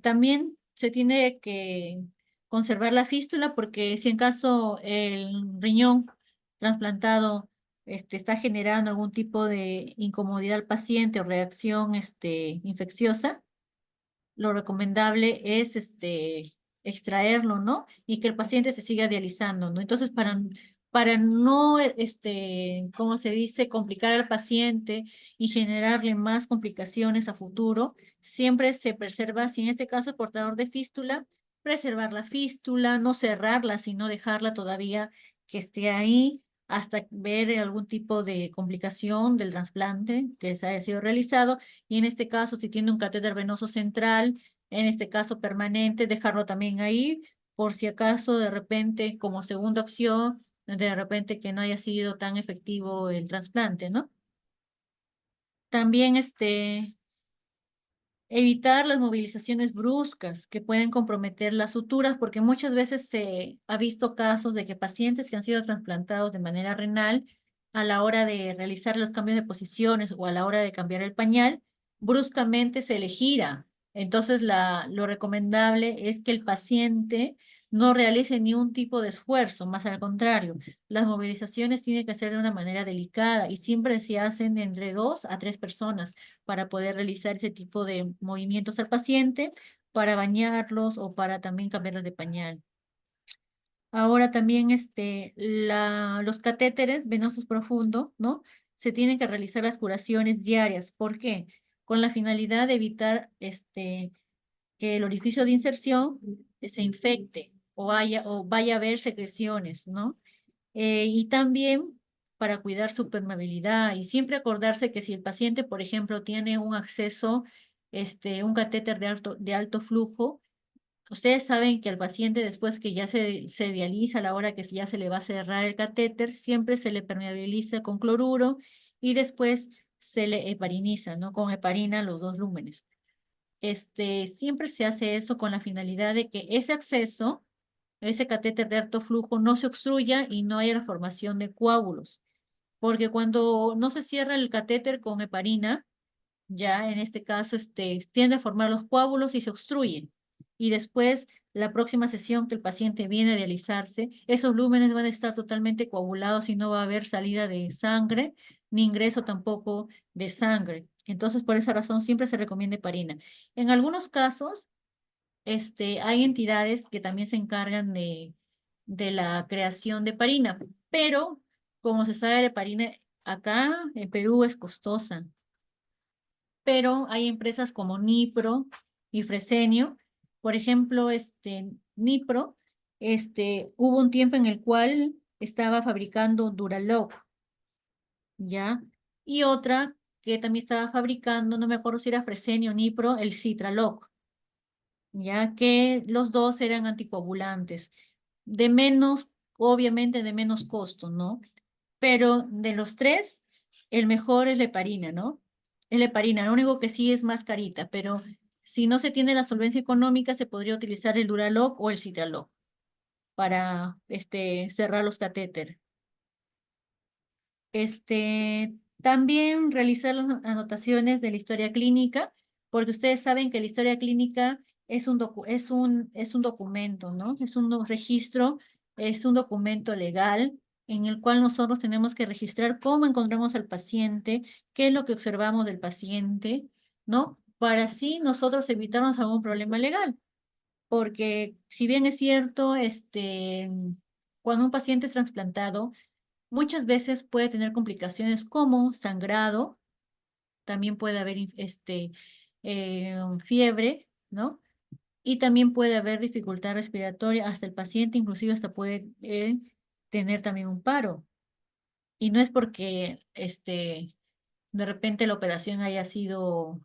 También se tiene que conservar la fístula porque si en caso el riñón trasplantado está generando algún tipo de incomodidad al paciente o reacción infecciosa, lo recomendable es extraerlo, ¿no? Y que el paciente se siga dializando, ¿no? Entonces, para no, ¿cómo se dice?, complicar al paciente y generarle más complicaciones a futuro, siempre se preserva, si en este caso el portador de fístula, preservar la fístula, no cerrarla, sino dejarla todavía que esté ahí hasta ver algún tipo de complicación del trasplante que se haya sido realizado. Y en este caso, si tiene un catéter venoso central, en este caso permanente, dejarlo también ahí, por si acaso de repente, como segunda opción, de repente que no haya sido tan efectivo el trasplante, ¿no? También evitar las movilizaciones bruscas que pueden comprometer las suturas, porque muchas veces se ha visto casos de que pacientes que han sido trasplantados de manera renal, a la hora de realizar los cambios de posiciones o a la hora de cambiar el pañal, bruscamente se le gira. Entonces, lo recomendable es que el paciente no realice ni un tipo de esfuerzo, más al contrario, las movilizaciones tienen que ser de una manera delicada y siempre se hacen entre 2 a 3 personas para poder realizar ese tipo de movimientos al paciente, para bañarlos o para también cambiarlos de pañal. Ahora también los catéteres venosos profundos, ¿no? Se tienen que realizar las curaciones diarias. ¿Por qué? Con la finalidad de evitar que el orificio de inserción se infecte. o vaya a haber secreciones, ¿no? Y también para cuidar su permeabilidad y siempre acordarse que si el paciente, por ejemplo, tiene un acceso, un catéter de alto flujo, ustedes saben que al paciente después que ya se dializa, a la hora que ya se le va a cerrar el catéter, siempre se le permeabiliza con cloruro y después se le hepariniza, ¿no? Con heparina los 2 lúmenes. Siempre se hace eso con la finalidad de que ese acceso, ese catéter de alto flujo, no se obstruya y no haya la formación de coágulos. Porque cuando no se cierra el catéter con heparina, ya en este caso tiende a formar los coágulos y se obstruyen. Y después, la próxima sesión que el paciente viene a dializarse, esos lúmenes van a estar totalmente coagulados y no va a haber salida de sangre, ni ingreso tampoco de sangre. Entonces, por esa razón, siempre se recomienda heparina. En algunos casos, hay entidades que también se encargan de la creación de heparina, pero como se sabe, la heparina acá en Perú es costosa, pero hay empresas como Nipro y Fresenio. Por ejemplo, Nipro, hubo un tiempo en el cual estaba fabricando Duraloc, ¿ya? Y otra que también estaba fabricando, no me acuerdo si era Fresenio o Nipro, el Citraloc, ya que los dos eran anticoagulantes, de menos, obviamente de menos costo, ¿no? Pero de los tres, el mejor es la heparina, ¿no? Es la heparina, lo único que sí es más carita, pero si no se tiene la solvencia económica, se podría utilizar el Duraloc o el Citraloc para cerrar los catéteres. También realizar las anotaciones de la historia clínica, porque ustedes saben que la historia clínica es un documento, ¿no? Es un registro, es un documento legal en el cual nosotros tenemos que registrar cómo encontramos al paciente, qué es lo que observamos del paciente, ¿no? Para así nosotros evitarnos algún problema legal. Porque si bien es cierto, cuando un paciente es trasplantado, muchas veces puede tener complicaciones como sangrado, también puede haber fiebre, ¿no? Y también puede haber dificultad respiratoria, hasta el paciente inclusive hasta puede tener también un paro. Y no es porque de repente la operación no haya sido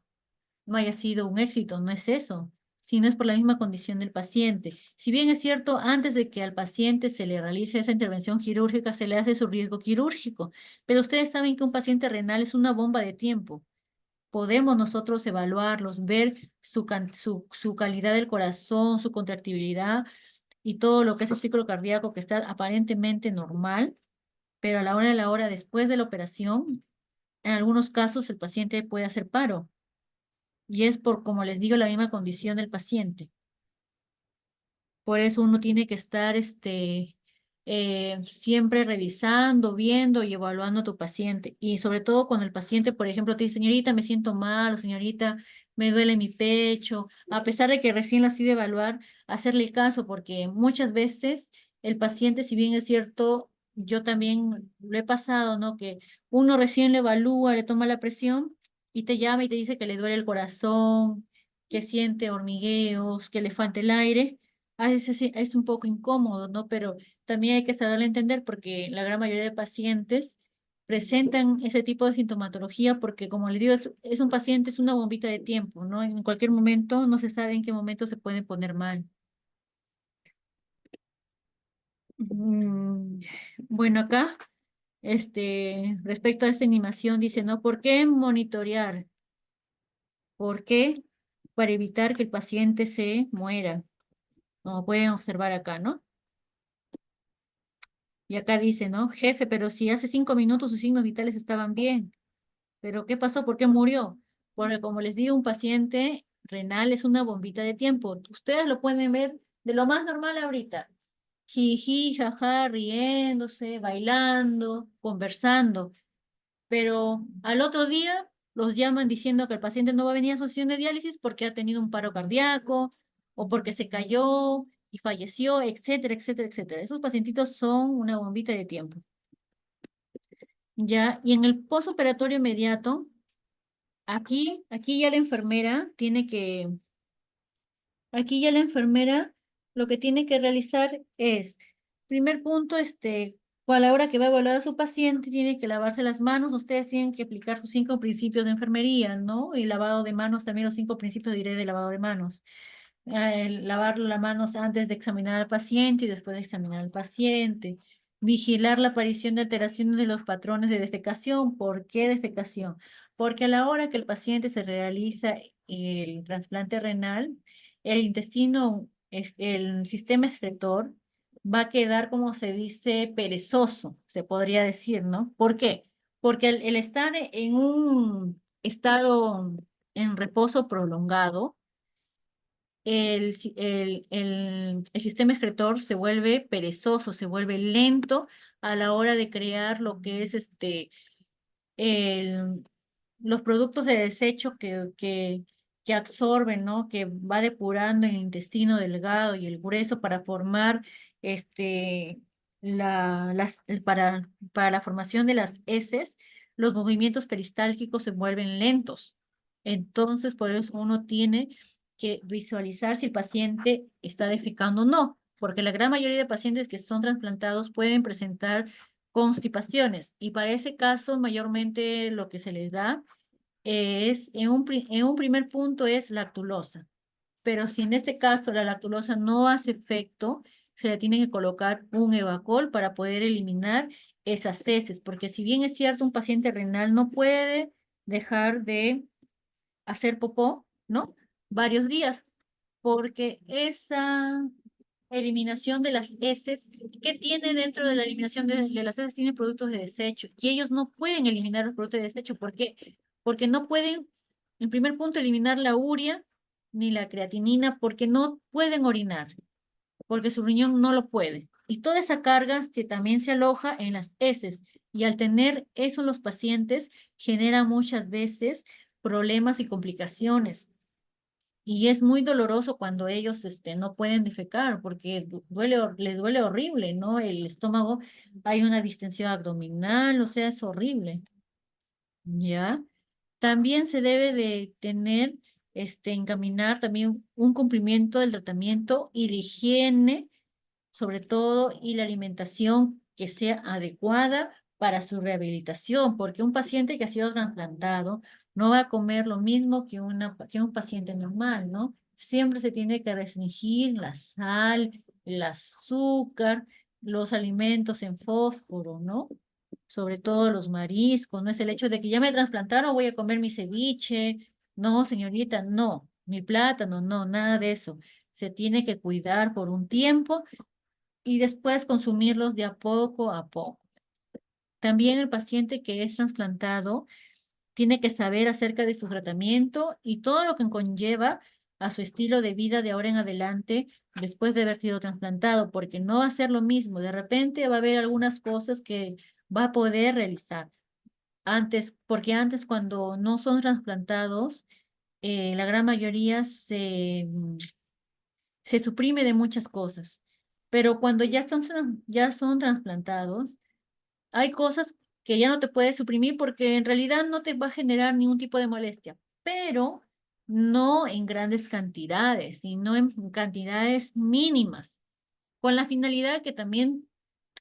un éxito, no es eso, sino es por la misma condición del paciente. Si bien es cierto, antes de que al paciente se le realice esa intervención quirúrgica, se le hace su riesgo quirúrgico, pero ustedes saben que un paciente renal es una bomba de tiempo. Podemos nosotros evaluarlos, ver su calidad del corazón, su contractibilidad y todo lo que es el ciclo cardíaco que está aparentemente normal, pero a la hora de la hora, después de la operación, en algunos casos el paciente puede hacer paro. Y es por, como les digo, la misma condición del paciente. Por eso uno tiene que estar siempre revisando, viendo y evaluando a tu paciente. Y sobre todo cuando el paciente, por ejemplo, te dice, señorita, me siento mal, o señorita, me duele mi pecho, a pesar de que recién la estoy de evaluar, hacerle caso, porque muchas veces el paciente, si bien es cierto, yo también lo he pasado, ¿no? Que uno recién le evalúa, le toma la presión y te llama y te dice que le duele el corazón, que siente hormigueos, que le falta el aire. A veces sí es un poco incómodo, ¿no? Pero también hay que saberlo entender porque la gran mayoría de pacientes presentan ese tipo de sintomatología porque, como le digo, es un paciente, es una bombita de tiempo, ¿no? En cualquier momento no se sabe en qué momento se puede poner mal. Mm, Bueno, acá, respecto a esta animación, dice, ¿no? ¿Por qué monitorear? ¿Por qué? Para evitar que el paciente se muera, como pueden observar acá, ¿no? Y acá dice, ¿no? Jefe, pero si hace 5 minutos sus signos vitales estaban bien. ¿Pero qué pasó? ¿Por qué murió? Porque como les digo, un paciente renal es una bombita de tiempo. Ustedes lo pueden ver de lo más normal ahorita. Jiji, jaja, riéndose, bailando, conversando. Pero al otro día los llaman diciendo que el paciente no va a venir a su sesión de diálisis porque ha tenido un paro cardíaco o porque se cayó y falleció, etcétera, etcétera, etcétera. Esos pacientitos son una bombita de tiempo. Ya, y en el posoperatorio inmediato, aquí ya la enfermera tiene que, aquí ya la enfermera lo que tiene que realizar es, primer punto, a la hora que va a evaluar a su paciente, tiene que lavarse las manos. Ustedes tienen que aplicar sus 5 principios de enfermería, ¿no? Y lavado de manos, también los 5 principios diré de lavado de manos. El lavar las manos antes de examinar al paciente y después de examinar al paciente. Vigilar la aparición de alteraciones de los patrones de defecación. ¿Por qué defecación? Porque a la hora que el paciente se realiza el trasplante renal, el intestino, el sistema excretor va a quedar, como se dice, perezoso, se podría decir, ¿no? ¿Por qué? Porque el estar en un estado en reposo prolongado, el sistema excretor se vuelve perezoso, se vuelve lento a la hora de crear lo que es el, los productos de desecho que absorben, ¿no? Que va depurando el intestino delgado y el grueso para formar para la formación de las heces, los movimientos peristálticos se vuelven lentos. Entonces, por eso uno tiene que visualizar si el paciente está defecando o no, porque la gran mayoría de pacientes que son trasplantados pueden presentar constipaciones y para ese caso mayormente lo que se les da es, en un primer punto es lactulosa, pero si en este caso la lactulosa no hace efecto, se le tiene que colocar un Evacol para poder eliminar esas heces, porque si bien es cierto un paciente renal no puede dejar de hacer popó, ¿no? Varios días, porque esa eliminación de las heces, ¿qué tiene dentro de la eliminación de las heces? Tiene productos de desecho y ellos no pueden eliminar los productos de desecho. ¿Por qué? Porque no pueden, en primer punto, eliminar la urea ni la creatinina porque no pueden orinar, porque su riñón no lo puede. Y toda esa carga también se aloja en las heces y al tener eso en los pacientes genera muchas veces problemas y complicaciones. Y es muy doloroso cuando ellos no pueden defecar porque les duele horrible, ¿no? El estómago, hay una distensión abdominal, o sea, es horrible, ¿ya? También se debe de tener, encaminar también un cumplimiento del tratamiento y la higiene sobre todo, y la alimentación que sea adecuada para su rehabilitación, porque un paciente que ha sido trasplantado no va a comer lo mismo que un paciente normal, ¿no? Siempre se tiene que restringir la sal, el azúcar, los alimentos en fósforo, ¿no? Sobre todo los mariscos, no es el hecho de que ya me trasplantaron, voy a comer mi ceviche, no, señorita, no, mi plátano, no, nada de eso. Se tiene que cuidar por un tiempo y después consumirlos de a poco a poco. También el paciente que es trasplantado tiene que saber acerca de su tratamiento y todo lo que conlleva a su estilo de vida de ahora en adelante después de haber sido trasplantado, porque no va a ser lo mismo. De repente va a haber algunas cosas que va a poder realizar antes, porque antes cuando no son trasplantados, la gran mayoría se suprime de muchas cosas. Pero cuando ya son trasplantados, hay cosas que ya no te puedes suprimir porque en realidad no te va a generar ningún tipo de molestia, pero no en grandes cantidades, sino en cantidades mínimas, con la finalidad que también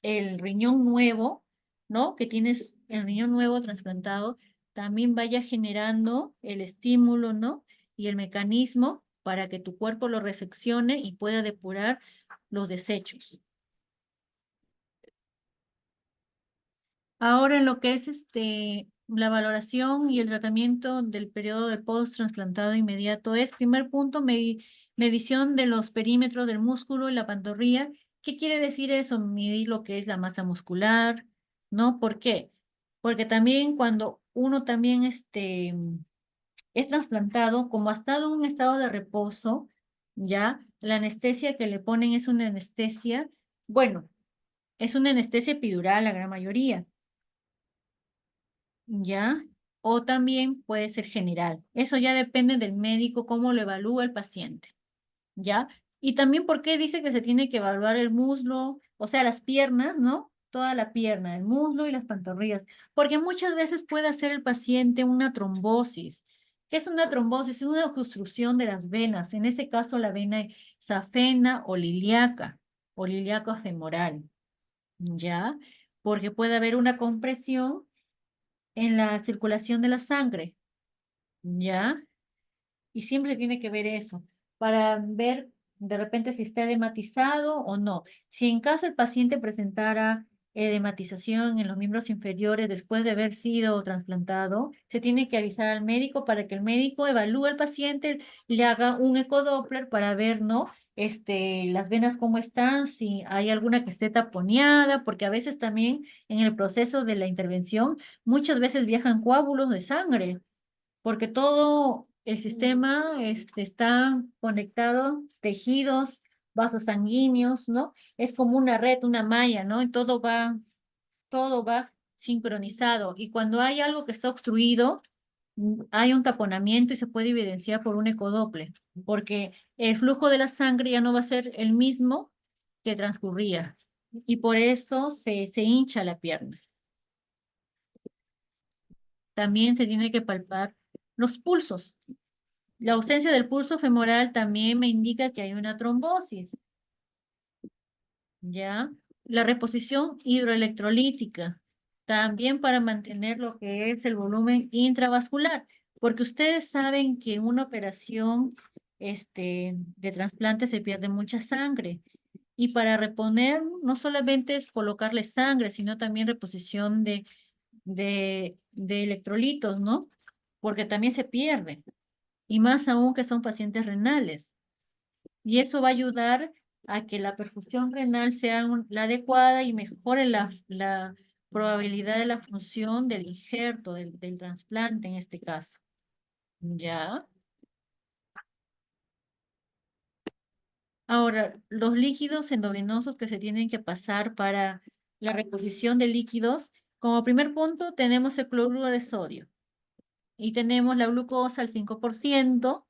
el riñón nuevo, ¿no? Que tienes el riñón nuevo trasplantado, también vaya generando el estímulo, ¿no? Y el mecanismo para que tu cuerpo lo reseccione y pueda depurar los desechos. Ahora en lo que es la valoración y el tratamiento del periodo de post-trasplantado inmediato es, primer punto, medición de los perímetros del músculo y la pantorrilla. ¿Qué quiere decir eso? Medir lo que es la masa muscular, ¿no? ¿Por qué? Porque también cuando uno también es trasplantado, como ha estado en un estado de reposo, ya, la anestesia que le ponen es una anestesia, bueno, es una anestesia epidural la gran mayoría. ¿Ya? O también puede ser general. Eso ya depende del médico, cómo lo evalúa el paciente, ¿ya? Y también por qué dice que se tiene que evaluar el muslo, o sea, las piernas, ¿no? Toda la pierna, el muslo y las pantorrillas, porque muchas veces puede hacer el paciente una trombosis. ¿Qué es una trombosis? Es una obstrucción de las venas, en este caso la vena safena o ilíaca femoral, ¿ya? Porque puede haber una compresión en la circulación de la sangre, ¿ya? Y siempre tiene que ver eso, para ver de repente si está edematizado o no. Si en caso el paciente presentara edematización en los miembros inferiores después de haber sido trasplantado, se tiene que avisar al médico para que el médico evalúe al paciente, le haga un ecodoppler para ver, ¿no? Las venas cómo están, si hay alguna que esté taponeada, porque a veces también en el proceso de la intervención, muchas veces viajan coágulos de sangre porque todo el sistema está conectado, tejidos, vasos sanguíneos, ¿no? Es como una red, una malla, ¿no? Y todo va sincronizado. Y cuando hay algo que está obstruido, hay un taponamiento y se puede evidenciar por un ecodoppler, porque el flujo de la sangre ya no va a ser el mismo que transcurría. Y por eso se hincha la pierna. También se tiene que palpar los pulsos. La ausencia del pulso femoral también me indica que hay una trombosis, ¿ya? La reposición hidroelectrolítica, también para mantener lo que es el volumen intravascular, porque ustedes saben que en una operación de trasplante se pierde mucha sangre. Y para reponer, no solamente es colocarle sangre, sino también reposición de electrolitos, ¿no? Porque también se pierde y más aún que son pacientes renales. Y eso va a ayudar a que la perfusión renal sea la adecuada y mejore la probabilidad de la función del injerto, del trasplante en este caso. ¿Ya? Ahora, los líquidos endovenosos que se tienen que pasar para la reposición de líquidos, como primer punto tenemos el cloruro de sodio y tenemos la glucosa al 5%.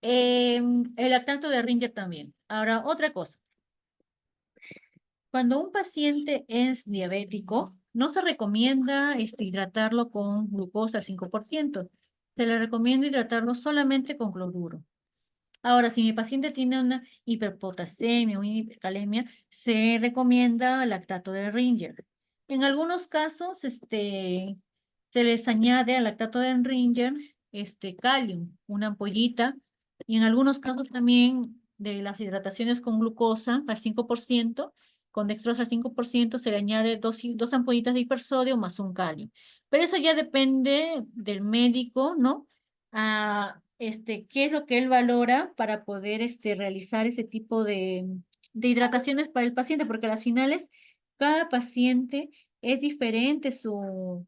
El lactato de Ringer también. Ahora, otra cosa. Cuando un paciente es diabético, no se recomienda hidratarlo con glucosa al 5%. Se le recomienda hidratarlo solamente con cloruro. Ahora, si mi paciente tiene una hiperpotasemia o una hipercalemia, se recomienda lactato de Ringer. En algunos casos, se les añade al lactato de Ringer, calium, una ampollita, y en algunos casos también de las hidrataciones con glucosa al 5%, con dextrosa al 5%, se le añade dos ampollitas de hipersodio más un calium. Pero eso ya depende del médico, ¿no? Qué es lo que él valora para poder realizar ese tipo de hidrataciones para el paciente, porque a las finales cada paciente es diferente su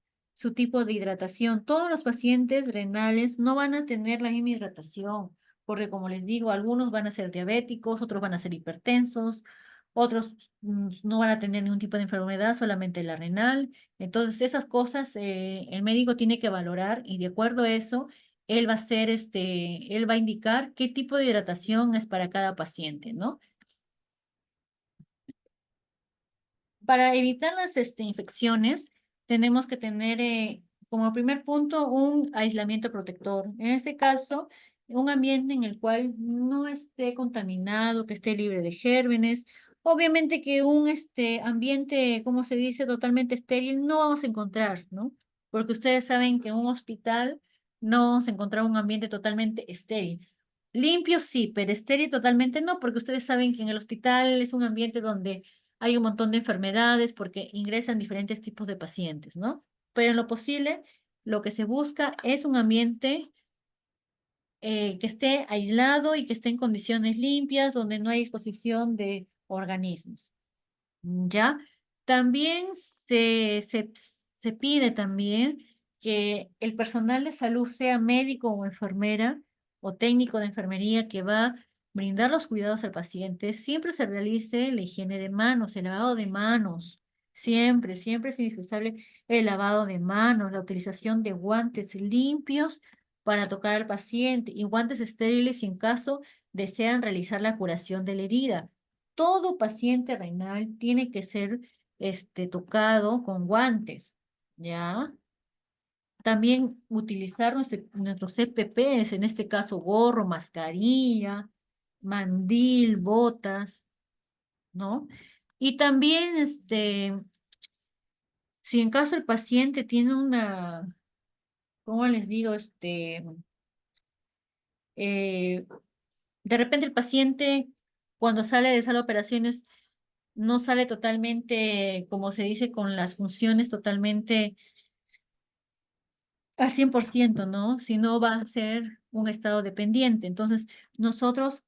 tipo de hidratación. Todos los pacientes renales no van a tener la misma hidratación, porque como les digo, algunos van a ser diabéticos, otros van a ser hipertensos, otros no van a tener ningún tipo de enfermedad, solamente la renal. Entonces, esas cosas el médico tiene que valorar y de acuerdo a eso él va a hacer él va a indicar qué tipo de hidratación es para cada paciente, ¿no? Para evitar las infecciones, tenemos que tener como primer punto un aislamiento protector. En este caso, un ambiente en el cual no esté contaminado, que esté libre de gérmenes. Obviamente que un ambiente, como se dice, totalmente estéril, no vamos a encontrar, ¿no? Porque ustedes saben que en un hospital no vamos a encontrar un ambiente totalmente estéril. Limpio sí, pero estéril totalmente no, porque ustedes saben que en el hospital es un ambiente donde hay un montón de enfermedades porque ingresan diferentes tipos de pacientes, ¿no? Pero en lo posible, lo que se busca es un ambiente que esté aislado y que esté en condiciones limpias, donde no hay exposición de organismos. ¿Ya? También se pide también que el personal de salud sea médico o enfermera o técnico de enfermería que va a brindar los cuidados al paciente, siempre se realice la higiene de manos, el lavado de manos, siempre es indispensable el lavado de manos, la utilización de guantes limpios para tocar al paciente y guantes estériles si en caso desean realizar la curación de la herida. Todo paciente renal tiene que ser tocado con guantes, ¿ya? También utilizar nuestros EPPs, en este caso gorro, mascarilla, mandil, botas, ¿no? Y también, si en caso el paciente tiene una, ¿cómo les digo? Eh, de repente el paciente cuando sale de sala de operaciones no sale totalmente, como se dice, con las funciones totalmente al 100%, ¿no? Si no va a ser un estado dependiente. Entonces, nosotros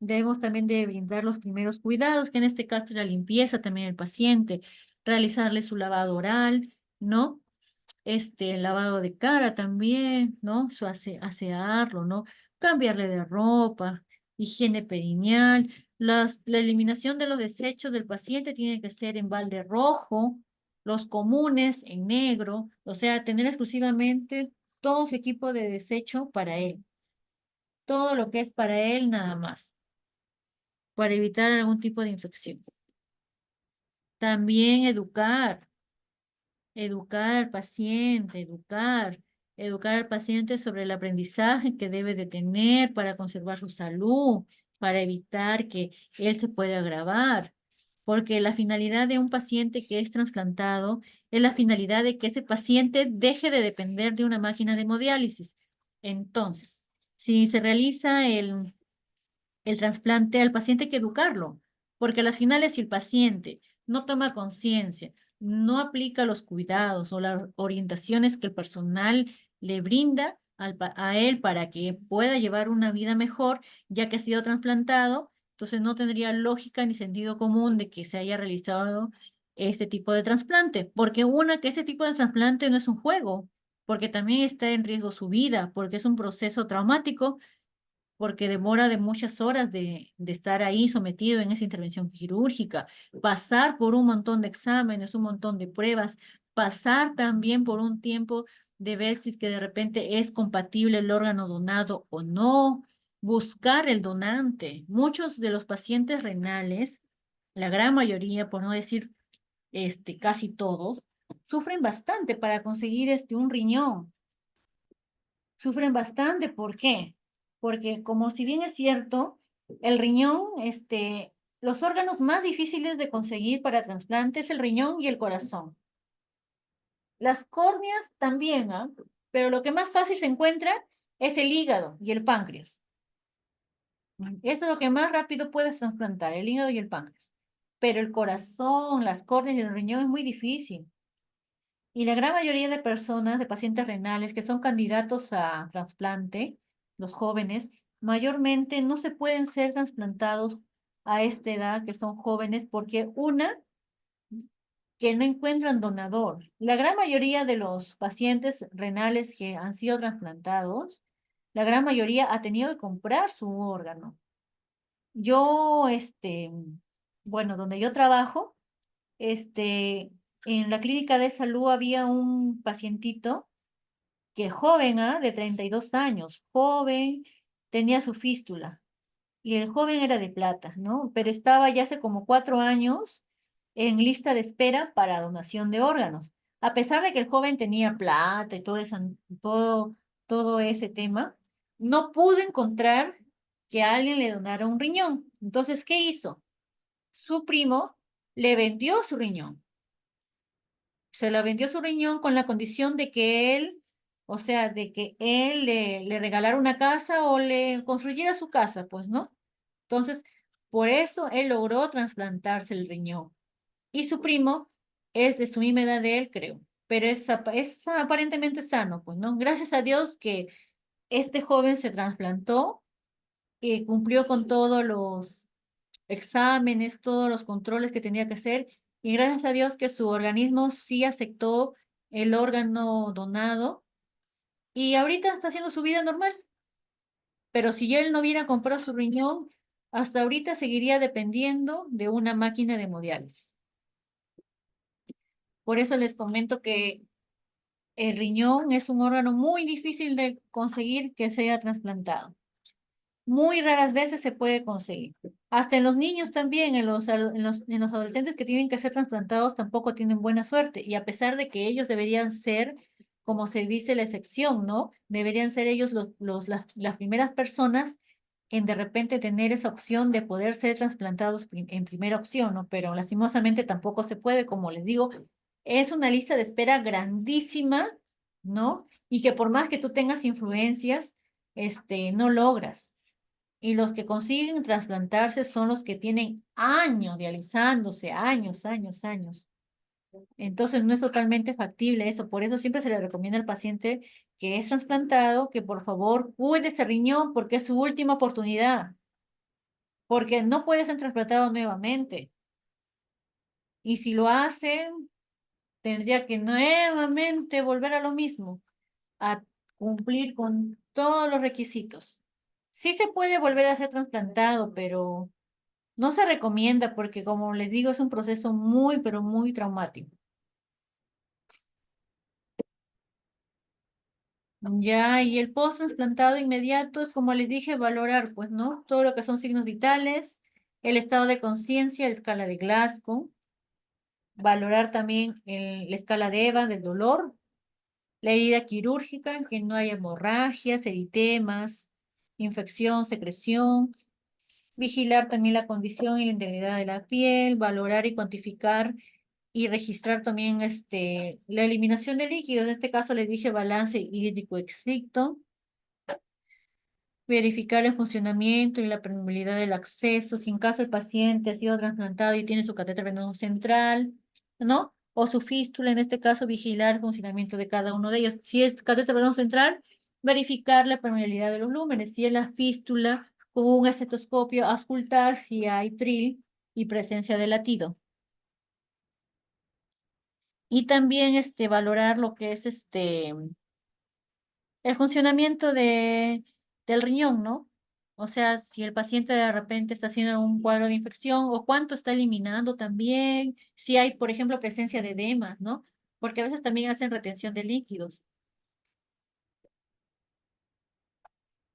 debemos también de brindar los primeros cuidados, que en este caso es la limpieza también del paciente, realizarle su lavado oral, ¿no? El lavado de cara también, ¿no? Asearlo, ¿no? Cambiarle de ropa, higiene perineal, la eliminación de los desechos del paciente tiene que ser en balde rojo, los comunes en negro, o sea, tener exclusivamente todo su equipo de desecho para él, todo lo que es para él nada más, para evitar algún tipo de infección. También educar al paciente, educar al paciente sobre el aprendizaje que debe de tener para conservar su salud, para evitar que él se pueda agravar. Porque la finalidad de un paciente que es trasplantado es la finalidad de que ese paciente deje de depender de una máquina de hemodiálisis. Entonces, si se realiza el trasplante, al paciente hay que educarlo, porque a las finales si el paciente no toma conciencia, no aplica los cuidados o las orientaciones que el personal le brinda a él para que pueda llevar una vida mejor, ya que ha sido trasplantado, entonces no tendría lógica ni sentido común de que se haya realizado este tipo de trasplante, porque que ese tipo de trasplante no es un juego, porque también está en riesgo su vida, porque es un proceso traumático porque demora de muchas horas de estar ahí sometido en esa intervención quirúrgica, pasar por un montón de exámenes, un montón de pruebas, pasar también por un tiempo de ver si es que de repente es compatible el órgano donado o no, buscar el donante. Muchos de los pacientes renales, la gran mayoría, por no decir casi todos, sufren bastante para conseguir un riñón. Sufren bastante, ¿por qué? Porque como si bien es cierto, el riñón, los órganos más difíciles de conseguir para trasplante es el riñón y el corazón. Las córneas también, ¿ah? Pero lo que más fácil se encuentra es el hígado y el páncreas. Eso es lo que más rápido puedes trasplantar, el hígado y el páncreas. Pero el corazón, las córneas y el riñón es muy difícil. Y la gran mayoría de personas, de pacientes renales que son candidatos a trasplante, los jóvenes, mayormente no se pueden ser trasplantados a esta edad, que son jóvenes, porque que no encuentran donador. La gran mayoría de los pacientes renales que han sido trasplantados, la gran mayoría ha tenido que comprar su órgano. Yo, bueno, donde yo trabajo, en la clínica de salud había un pacientito que joven, ¿ah? De 32 años, joven, tenía su fístula y el joven era de plata, ¿no? Pero estaba ya hace como 4 años en lista de espera para donación de órganos. A pesar de que el joven tenía plata y todo, todo ese tema, no pudo encontrar que alguien le donara un riñón. Entonces, ¿qué hizo? Su primo le vendió su riñón. Se la vendió su riñón con la condición de que él, o sea, de que él le regalara una casa o le construyera su casa, pues, ¿no? Entonces, por eso él logró trasplantarse el riñón. Y su primo es de su misma edad de él, creo, pero es aparentemente sano, pues, ¿no? Gracias a Dios que este joven se trasplantó y cumplió con todos los exámenes, todos los controles que tenía que hacer, y gracias a Dios que su organismo sí aceptó el órgano donado y ahorita está haciendo su vida normal. Pero si él no hubiera comprado su riñón, hasta ahorita seguiría dependiendo de una máquina de hemodiálisis. Por eso les comento que el riñón es un órgano muy difícil de conseguir que sea trasplantado. Muy raras veces se puede conseguir. Hasta en los niños también, en los adolescentes que tienen que ser trasplantados tampoco tienen buena suerte. Y a pesar de que ellos deberían ser como se dice, la excepción, ¿no? Deberían ser ellos las primeras personas en de repente tener esa opción de poder ser trasplantados en primera opción, ¿no? Pero lastimosamente tampoco se puede, como les digo, es una lista de espera grandísima, ¿no? Y que por más que tú tengas influencias, no logras. Y los que consiguen trasplantarse son los que tienen años dializándose, años, años, años. Entonces no es totalmente factible eso. Por eso siempre se le recomienda al paciente que es trasplantado que por favor cuide ese riñón porque es su última oportunidad, porque no puede ser trasplantado nuevamente. Y si lo hacen, tendría que nuevamente volver a lo mismo, a cumplir con todos los requisitos. Sí se puede volver a ser trasplantado, pero no se recomienda porque, como les digo, es un proceso muy, pero muy traumático. Ya, y el post-trasplantado inmediato es, como les dije, valorar, pues, ¿no? Todo lo que son signos vitales, el estado de conciencia, la escala de Glasgow, valorar también la escala de Evans del dolor, la herida quirúrgica, que no haya hemorragias, eritemas, infección, secreción, vigilar también la condición y la integridad de la piel, valorar y cuantificar y registrar también la eliminación de líquidos. En este caso les dije balance hídrico estricto, verificar el funcionamiento y la permeabilidad del acceso, si en caso el paciente ha sido trasplantado y tiene su catéter venoso central, ¿no? O su fístula, en este caso, vigilar el funcionamiento de cada uno de ellos. Si es catéter venoso central, verificar la permeabilidad de los lúmenes. Si es la fístula, con un estetoscopio, auscultar si hay tril y presencia de latido. Y también valorar lo que es el funcionamiento del riñón, ¿no? O sea, si el paciente de repente está haciendo un cuadro de infección o cuánto está eliminando también, si hay, por ejemplo, presencia de edemas, ¿no? Porque a veces también hacen retención de líquidos.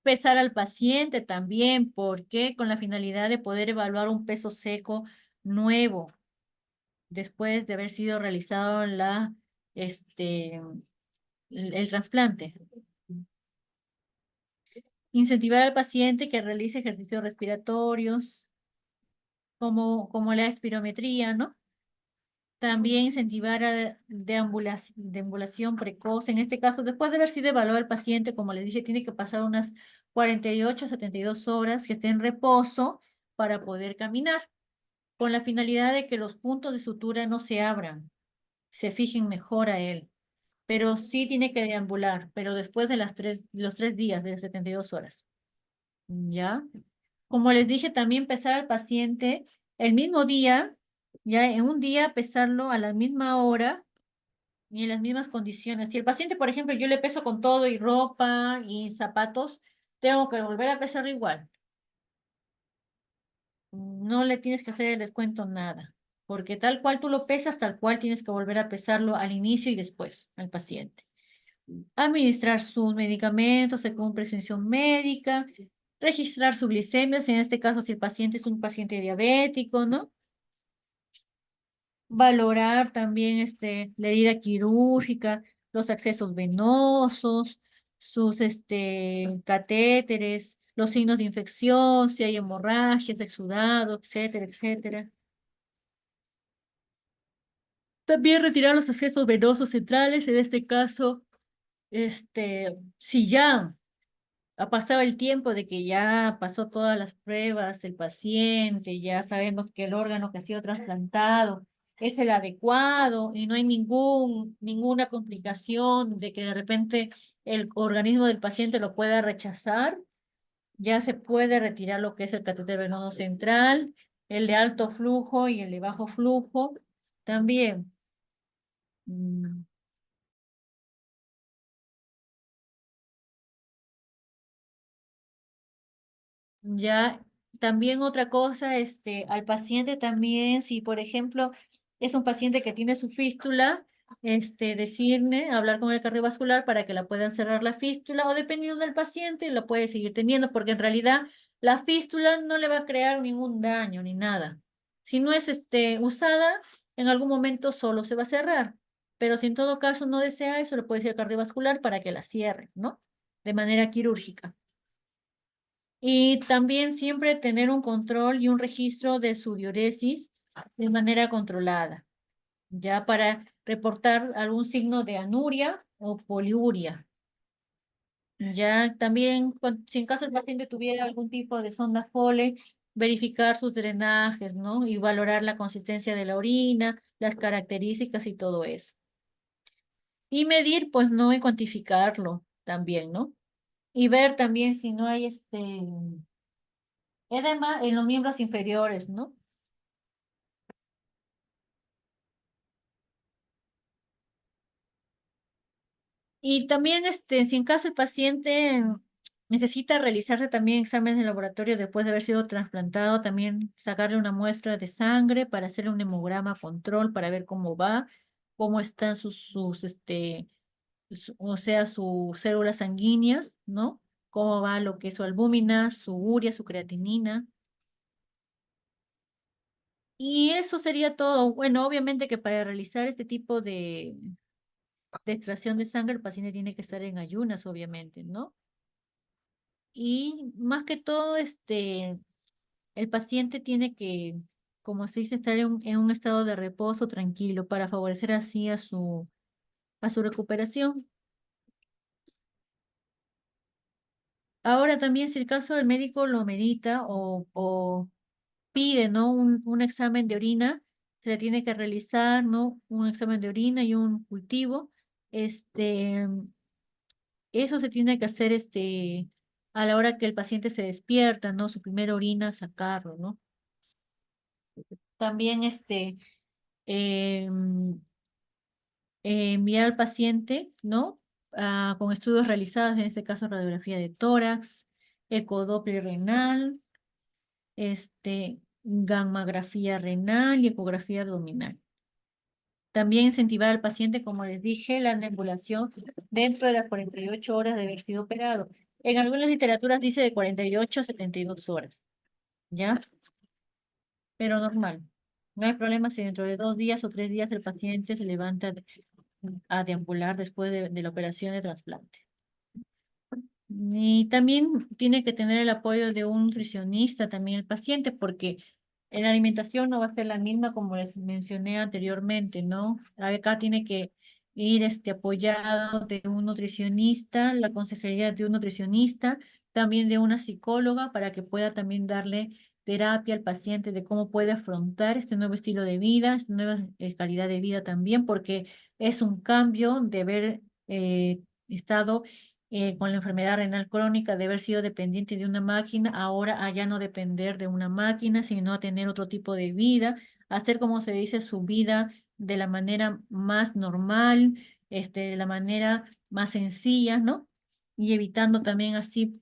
Pesar al paciente también, porque con la finalidad de poder evaluar un peso seco nuevo después de haber sido realizado el trasplante. Incentivar al paciente que realice ejercicios respiratorios, como la espirometría, ¿no? También incentivar a deambulación precoz. En este caso, después de haber sido evaluado el paciente, como les dije, tiene que pasar unas 48 a 72 horas que esté en reposo para poder caminar, con la finalidad de que los puntos de sutura no se abran, se fijen mejor a él. Pero sí tiene que deambular, pero después de los 3 días, de las 72 horas. ¿Ya? Como les dije, también pesar al paciente el mismo día, ya en un día pesarlo a la misma hora y en las mismas condiciones. Si el paciente, por ejemplo, yo le peso con todo y ropa y zapatos, tengo que volver a pesarlo igual. No le tienes que hacer el descuento nada, porque tal cual tú lo pesas, tal cual tienes que volver a pesarlo al inicio y después al paciente. Administrar sus medicamentos según prescripción médica, registrar su glicemia, si en este caso si el paciente es un paciente diabético, ¿no? Valorar también la herida quirúrgica, los accesos venosos, sus catéteres, los signos de infección, si hay hemorragias, exudado, etcétera, etcétera. También retirar los accesos venosos centrales, en este caso, si ya ha pasado el tiempo de que ya pasó todas las pruebas, el paciente, ya sabemos que el órgano que ha sido trasplantado es el adecuado y no hay ninguna complicación de que de repente el organismo del paciente lo pueda rechazar, ya se puede retirar lo que es el catéter venoso central, el de alto flujo y el de bajo flujo también. Mm, Ya, también otra cosa, al paciente también, si por ejemplo es un paciente que tiene su fístula, decirle, hablar con el cardiovascular para que la puedan cerrar la fístula o dependiendo del paciente lo puede seguir teniendo porque en realidad la fístula no le va a crear ningún daño ni nada. Si no es usada, en algún momento solo se va a cerrar. Pero si en todo caso no desea eso, le puede decir al cardiovascular para que la cierre, ¿no? De manera quirúrgica. Y también siempre tener un control y un registro de su diuresis de manera controlada, ya para reportar algún signo de anuria o poliuria. Ya también, si en caso el paciente tuviera algún tipo de sonda Foley, verificar sus drenajes, ¿no? Y valorar la consistencia de la orina, las características y todo eso. Y medir, pues no, y cuantificarlo también, ¿no? Y ver también si no hay edema en los miembros inferiores, ¿no? Y también, si en caso el paciente necesita realizarse también exámenes de laboratorio después de haber sido trasplantado, también sacarle una muestra de sangre para hacerle un hemograma control para ver cómo va, cómo están o sea, sus células sanguíneas, ¿no? Cómo va lo que es su albúmina, su urea, su creatinina. Y eso sería todo. Bueno, obviamente que para realizar este tipo de extracción de sangre, el paciente tiene que estar en ayunas, obviamente, ¿no? Y más que todo, el paciente tiene que, como se dice, estar en un estado de reposo tranquilo para favorecer así a su recuperación. Ahora también, si el caso del médico lo merita o pide, ¿no? Un examen de orina, se le tiene que realizar, ¿no? Un examen de orina y un cultivo. Este, Eso se tiene que hacer, a la hora que el paciente se despierta, ¿no? Su primera orina, sacarlo, ¿no? También, em, enviar al paciente, ¿no? Con estudios realizados, en este caso radiografía de tórax, ecodoppler renal, gammagrafía renal y ecografía abdominal. También incentivar al paciente, como les dije, la nebulización dentro de las 48 horas de haber sido operado. En algunas literaturas dice de 48 a 72 horas, ¿ya? Pero normal. No hay problema si dentro de 2 días o 3 días el paciente se levanta a deambular después de la operación de trasplante. Y también tiene que tener el apoyo de un nutricionista también el paciente, porque la alimentación no va a ser la misma como les mencioné anteriormente, ¿no? Acá tiene que ir apoyado de un nutricionista, la consejería de un nutricionista, también de una psicóloga para que pueda también darle terapia al paciente de cómo puede afrontar este nuevo estilo de vida, esta nueva calidad de vida también, porque es un cambio de haber estado con la enfermedad renal crónica, de haber sido dependiente de una máquina, ahora a ya no depender de una máquina, sino a tener otro tipo de vida, hacer, como se dice, su vida de la manera más normal, de la manera más sencilla, ¿no? Y evitando también así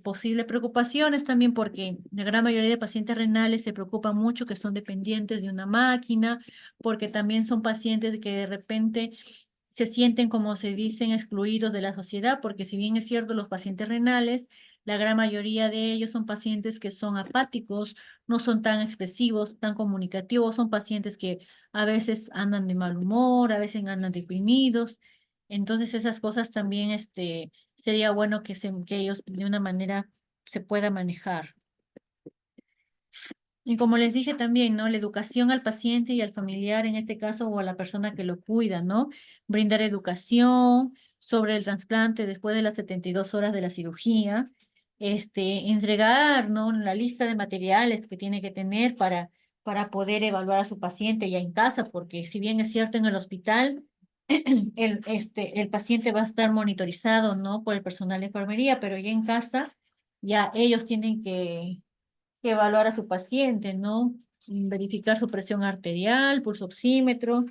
posibles preocupaciones también, porque la gran mayoría de pacientes renales se preocupan mucho que son dependientes de una máquina, porque también son pacientes que de repente se sienten, como se dicen, excluidos de la sociedad, porque si bien es cierto, los pacientes renales, la gran mayoría de ellos son pacientes que son apáticos, no son tan expresivos, tan comunicativos, son pacientes que a veces andan de mal humor, a veces andan deprimidos. Entonces esas cosas también, sería bueno que ellos de una manera se pueda manejar. Y como les dije también, ¿no? La educación al paciente y al familiar, en este caso, o a la persona que lo cuida, ¿no? Brindar educación sobre el trasplante después de las 72 horas de la cirugía, entregar, ¿no? La lista de materiales que tiene que tener para poder evaluar a su paciente ya en casa, porque si bien es cierto en el hospital, el paciente va a estar monitorizado, ¿no? Por el personal de enfermería, pero ya en casa, ya ellos tienen que evaluar a su paciente, ¿no? Verificar su presión arterial, pulso oxímetro,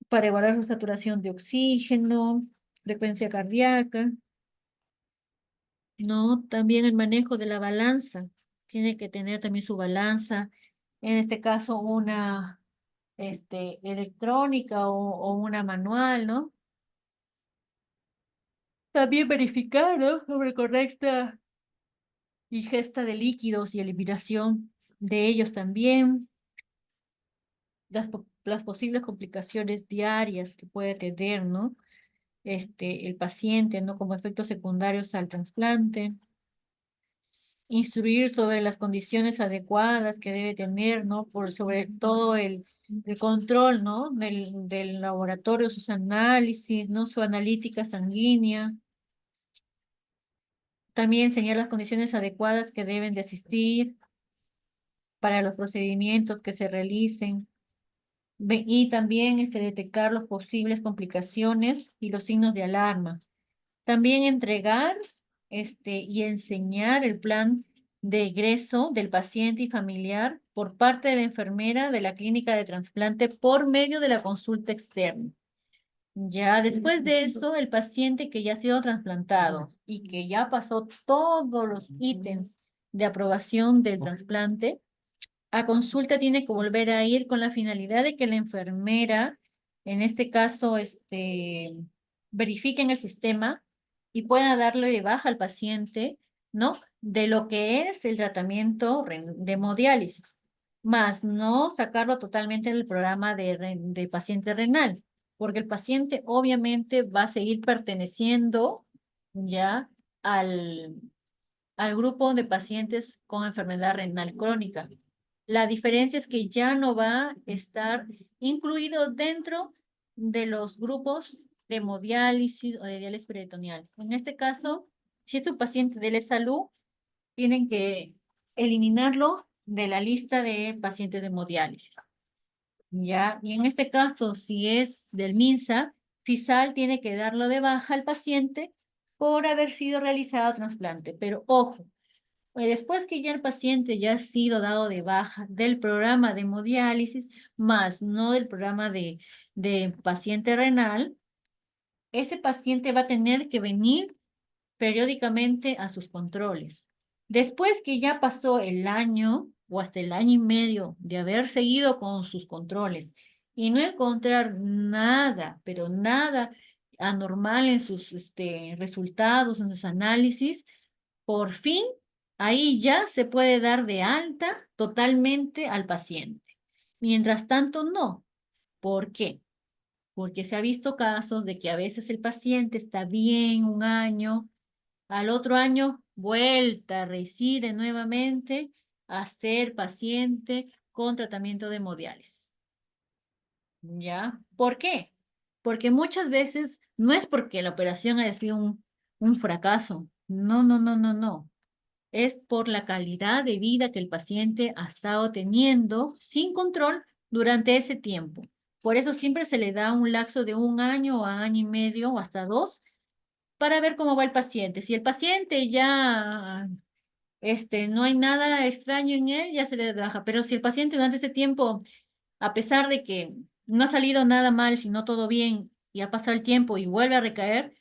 para evaluar su saturación de oxígeno, frecuencia cardíaca, ¿no? También el manejo de la balanza. Tiene que tener también su balanza, en este caso una, electrónica o una manual, ¿no? También verificar, ¿no? Sobre correcta ingesta de líquidos y eliminación de ellos también. las posibles complicaciones diarias que puede tener, ¿no? El paciente, ¿no? Como efectos secundarios al trasplante, instruir sobre las condiciones adecuadas que debe tener, ¿no? Por sobre todo el control, ¿no? Del laboratorio, sus análisis, ¿no? Su analítica sanguínea. También enseñar las condiciones adecuadas que deben de asistir para los procedimientos que se realicen. Y también detectar las posibles complicaciones y los signos de alarma. También entregar y enseñar el plan de egreso del paciente y familiar por parte de la enfermera de la clínica de trasplante por medio de la consulta externa. Ya después de eso, el paciente que ya ha sido trasplantado y que ya pasó todos los ítems de aprobación del trasplante, a consulta tiene que volver a ir con la finalidad de que la enfermera, en este caso, verifique en el sistema y pueda darle de baja al paciente, ¿no? De lo que es el tratamiento de hemodiálisis, más no sacarlo totalmente del programa de paciente renal, porque el paciente obviamente va a seguir perteneciendo ya al, al grupo de pacientes con enfermedad renal crónica. La diferencia es que ya no va a estar incluido dentro de los grupos de hemodiálisis o de diálisis peritoneal. En este caso, si es un paciente de la salud, tienen que eliminarlo de la lista de pacientes de hemodiálisis. ¿Ya? Y en este caso, si es del MINSA, FISAL tiene que darlo de baja al paciente por haber sido realizado trasplante. Pero ojo, después que ya el paciente ya ha sido dado de baja del programa de hemodiálisis, más no del programa de paciente renal, ese paciente va a tener que venir periódicamente a sus controles. Después que ya pasó el año o hasta el año y medio de haber seguido con sus controles y no encontrar nada, pero nada anormal en sus resultados, en sus análisis, por fin ahí ya se puede dar de alta totalmente al paciente. Mientras tanto, no. ¿Por qué? Porque se ha visto casos de que a veces el paciente está bien un año, al otro año vuelta, reside nuevamente a ser paciente con tratamiento de hemodiálisis. ¿Ya? ¿Por qué? Porque muchas veces no es porque la operación haya sido un fracaso. No, no, no, no, no. Es por la calidad de vida que el paciente ha estado teniendo sin control durante ese tiempo. Por eso siempre se le da un lapso de un año a año y medio o hasta dos para ver cómo va el paciente. Si el paciente ya, no hay nada extraño en él, ya se le baja. Pero si el paciente durante ese tiempo, a pesar de que no ha salido nada mal, sino todo bien, y ha pasado el tiempo y vuelve a recaer,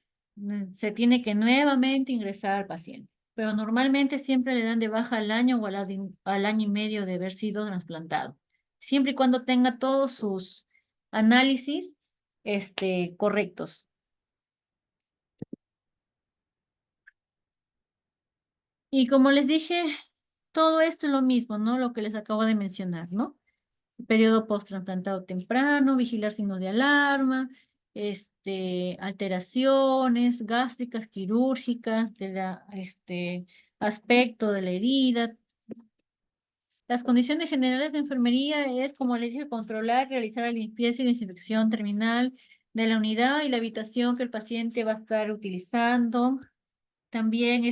se tiene que nuevamente ingresar al paciente. Pero normalmente siempre le dan de baja al año o al año y medio de haber sido trasplantado. Siempre y cuando tenga todos sus análisis, correctos. Y como les dije, todo esto es lo mismo, ¿no? Lo que les acabo de mencionar, ¿no? Periodo post-trasplantado temprano, vigilar signos de alarma, alteraciones gástricas, quirúrgicas, aspecto de la herida. Las condiciones generales de enfermería es, como les dije, controlar, realizar la limpieza y desinfección terminal de la unidad y la habitación que el paciente va a estar utilizando. También,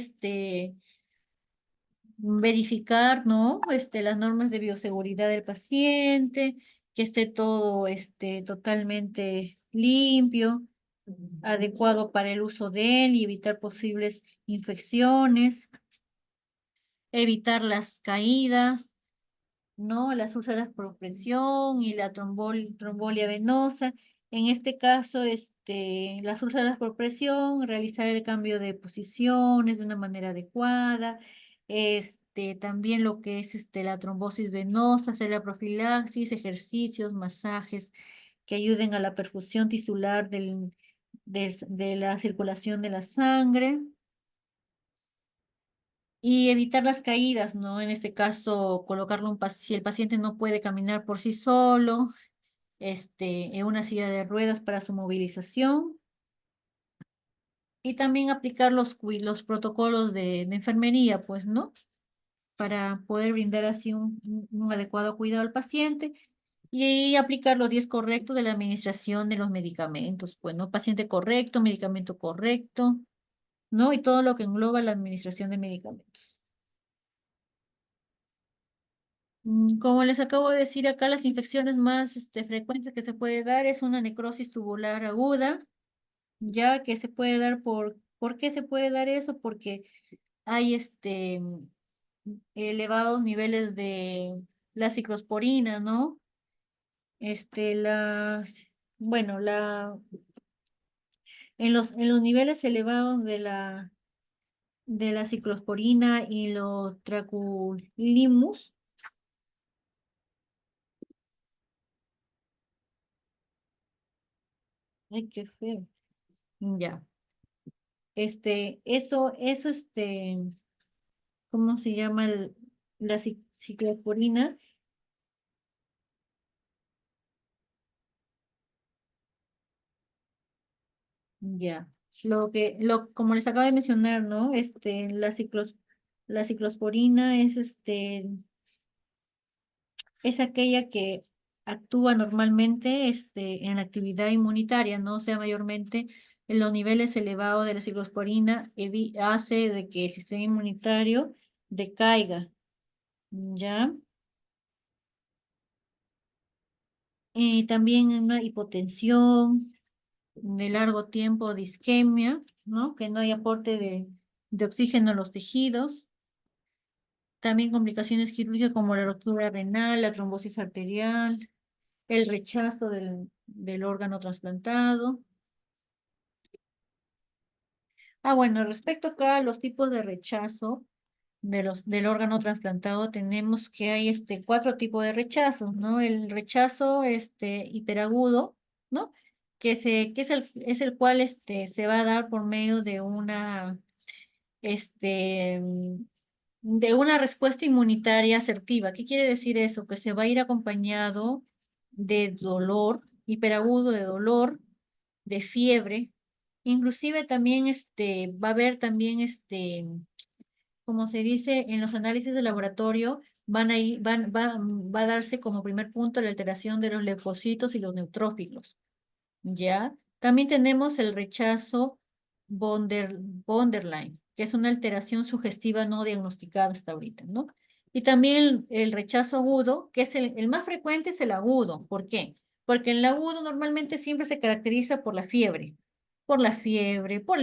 verificar, ¿no? Las normas de bioseguridad del paciente, que esté todo, totalmente limpio, adecuado para el uso de él y evitar posibles infecciones, evitar las caídas, ¿no? Las úlceras por presión y la trombolia venosa. En este caso, las úlceras por presión, realizar el cambio de posiciones de una manera adecuada. También lo que es la trombosis venosa, hacer la profilaxis, ejercicios, masajes que ayuden a la perfusión tisular de la circulación de la sangre. Y evitar las caídas, ¿no? En este caso, colocarlo si el paciente no puede caminar por sí solo, en una silla de ruedas para su movilización y también aplicar los protocolos de enfermería, pues, ¿no? Para poder brindar así un adecuado cuidado al paciente y aplicar los 10 correctos de la administración de los medicamentos, pues, ¿no? Paciente correcto, medicamento correcto, ¿no? Y todo lo que engloba la administración de medicamentos. Como les acabo de decir acá, las infecciones más frecuentes que se puede dar es una necrosis tubular aguda, ya que se puede dar ¿por qué se puede dar eso? Porque hay elevados niveles de la ciclosporina, ¿no? Las, bueno, en los niveles elevados de la ciclosporina y los traculimus, ay, qué feo, ya, eso, ¿cómo se llama la ciclosporina? Ya, como les acabo de mencionar, ¿no? La ciclosporina es aquella que actúa normalmente en la actividad inmunitaria, ¿no? O sea, mayormente en los niveles elevados de la ciclosporina hace de que el sistema inmunitario decaiga, ¿ya? Y también una hipotensión de largo tiempo de isquemia, ¿no? Que no hay aporte de oxígeno a los tejidos. También complicaciones quirúrgicas como la ruptura renal, la trombosis arterial, el rechazo del órgano trasplantado. Bueno, respecto acá a los tipos de rechazo del órgano trasplantado, tenemos que hay 4 tipos de rechazos, ¿no? El rechazo hiperagudo, ¿no? Que es el cual se va a dar por medio este, de una respuesta inmunitaria asertiva. ¿Qué quiere decir eso? Que se va a ir acompañado de dolor, hiperagudo de dolor, de fiebre. Inclusive también va a haber también como se dice en los análisis de laboratorio, va a darse como primer punto la alteración de los leucocitos y los neutrófilos. ¿Ya? También tenemos el rechazo borderline, que es una alteración sugestiva no diagnosticada hasta ahorita, ¿no? Y también el rechazo agudo, que es el más frecuente, es el agudo. ¿Por qué? Porque el agudo normalmente siempre se caracteriza por la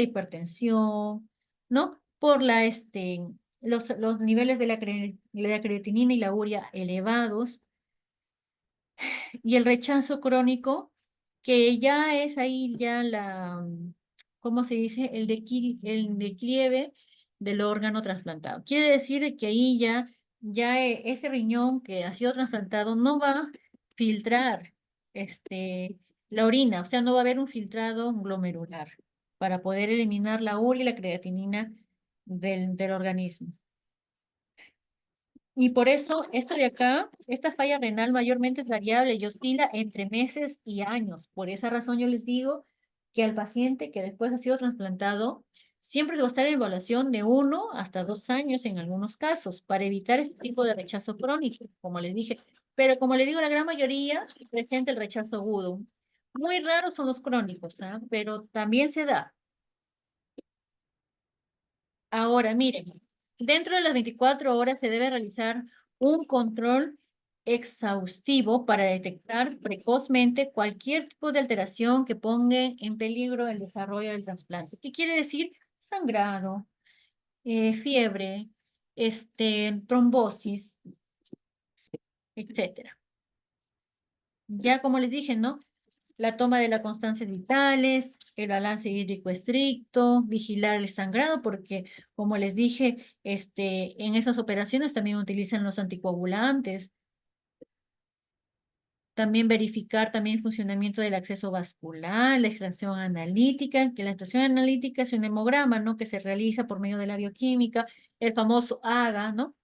hipertensión, ¿no? Por los niveles de la creatinina y la urea elevados y el rechazo crónico, que ya es ahí ya ¿cómo se dice? El declive del órgano trasplantado. Quiere decir que ahí ya ese riñón que ha sido trasplantado no va a filtrar la orina, o sea, no va a haber un filtrado glomerular para poder eliminar la urea y la creatinina del organismo. Y por eso, esto de acá, esta falla renal mayormente es variable y oscila entre meses y años. Por esa razón yo les digo que al paciente que después ha sido trasplantado, siempre se va a estar en evaluación de 1 hasta 2 años en algunos casos, para evitar este tipo de rechazo crónico, como les dije. Pero como les digo, la gran mayoría presenta el rechazo agudo. Muy raros son los crónicos, ¿ah? Pero también se da. Ahora, miren, dentro de las 24 horas se debe realizar un control exhaustivo para detectar precozmente cualquier tipo de alteración que ponga en peligro el desarrollo del trasplante. ¿Qué quiere decir? Sangrado, fiebre, trombosis, etcétera. Ya como les dije, ¿no? La toma de las constancias vitales, el balance hídrico estricto, vigilar el sangrado, porque como les dije, en esas operaciones también utilizan los anticoagulantes, también verificar también el funcionamiento del acceso vascular, la extracción analítica, que la extracción analítica es un hemograma, ¿no? Que se realiza por medio de la bioquímica, el famoso AGA, ¿no?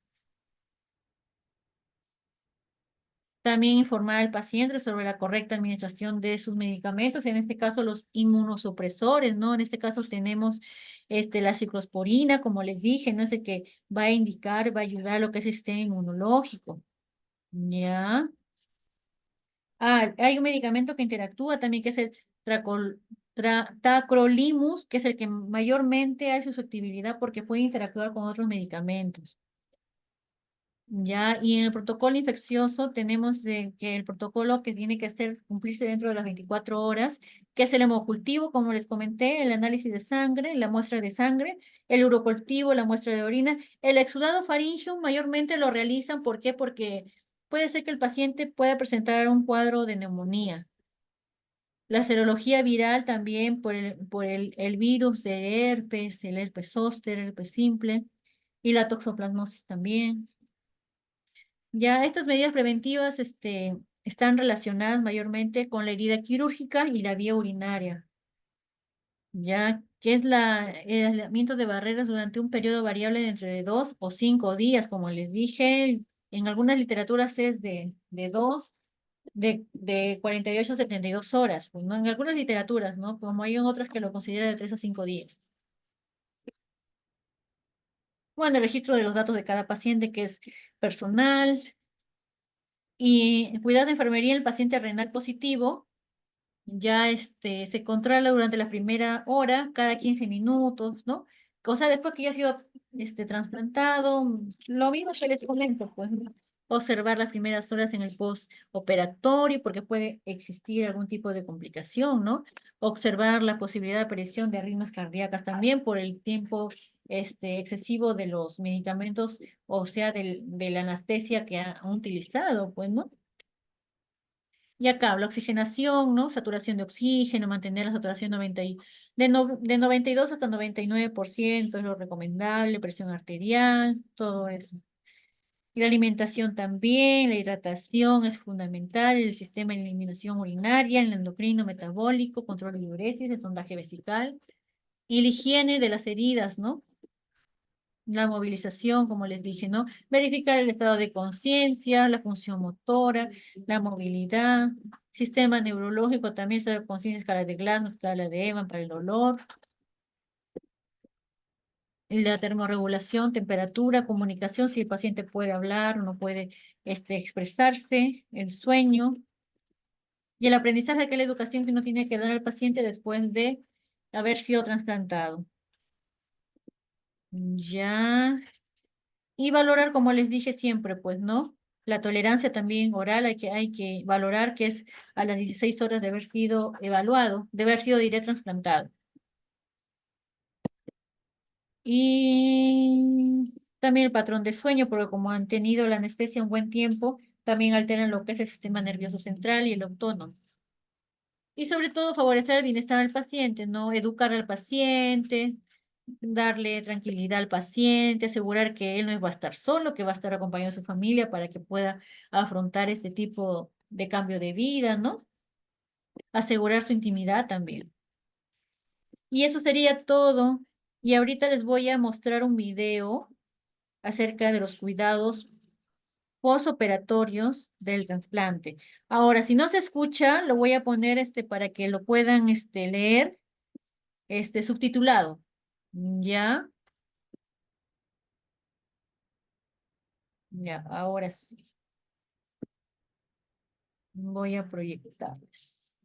También informar al paciente sobre la correcta administración de sus medicamentos, en este caso los inmunosupresores, ¿no? En este caso tenemos la ciclosporina, como les dije, no sé que va a indicar, va a ayudar a lo que es el sistema inmunológico. ¿Ya? Ah, hay un medicamento que interactúa también, que es el tacrolimus, que es el que mayormente hay susceptibilidad porque puede interactuar con otros medicamentos. Ya, y en el protocolo infeccioso tenemos que el protocolo que tiene que cumplirse dentro de las 24 horas, que es el hemocultivo, como les comenté, el análisis de sangre, la muestra de sangre, el urocultivo, la muestra de orina. El exudado faríngeo mayormente lo realizan, ¿por qué? Porque puede ser que el paciente pueda presentar un cuadro de neumonía. La serología viral también por el virus de herpes, el herpes zóster, el herpes simple, y la toxoplasmosis también. Ya estas medidas preventivas están relacionadas mayormente con la herida quirúrgica y la vía urinaria, ya que es el aislamiento de barreras durante un periodo variable de entre 2 o 5 días, como les dije, en algunas literaturas es de 48 a 72 horas, pues, ¿no? En algunas literaturas, ¿no? Como hay en otras que lo consideran de 3 a 5 días. Bueno, el registro de los datos de cada paciente que es personal y cuidados de enfermería en el paciente renal positivo. Ya se controla durante la primera hora, cada 15 minutos, ¿no? O sea, después que ya ha sido trasplantado, lo mismo que les comento, pues, ¿no? Observar las primeras horas en el postoperatorio, porque puede existir algún tipo de complicación, ¿no? Observar la posibilidad de aparición de arritmias cardíacas también por el tiempo excesivo de los medicamentos, o sea, de la anestesia que han utilizado, pues, ¿no? Y acá, la oxigenación, ¿no? Saturación de oxígeno, mantener la saturación de 92 hasta 99% es lo recomendable, presión arterial, todo eso. Y la alimentación también, la hidratación es fundamental, el sistema de eliminación urinaria, el endocrino metabólico, control de diuresis, el sondaje vesical y la higiene de las heridas, ¿no? La movilización, como les dije, ¿no? Verificar el estado de conciencia, la función motora, la movilidad, sistema neurológico, también estado de conciencia, escala de Glasgow, escala de Evans para el dolor, la termorregulación, temperatura, comunicación, si el paciente puede hablar o no puede expresarse, el sueño, y el aprendizaje, que es la educación que uno tiene que dar al paciente después de haber sido trasplantado. Ya. Y valorar, como les dije siempre, pues, ¿no? La tolerancia también oral hay que valorar que es a las 16 horas de haber sido evaluado, de haber sido, diré, trasplantado. Y también el patrón de sueño, porque como han tenido la anestesia un buen tiempo, también alteran lo que es el sistema nervioso central y el autónomo. Y sobre todo favorecer el bienestar al paciente, ¿no? Educar al paciente, darle tranquilidad al paciente, asegurar que él no va a estar solo, que va a estar acompañado de su familia para que pueda afrontar este tipo de cambio de vida, ¿no? Asegurar su intimidad también. Y eso sería todo. Y ahorita les voy a mostrar un video acerca de los cuidados postoperatorios del trasplante. Ahora, si no se escucha, lo voy a poner para que lo puedan leer, subtitulado. ¿Ya? Ya, ahora sí. Voy a proyectarles.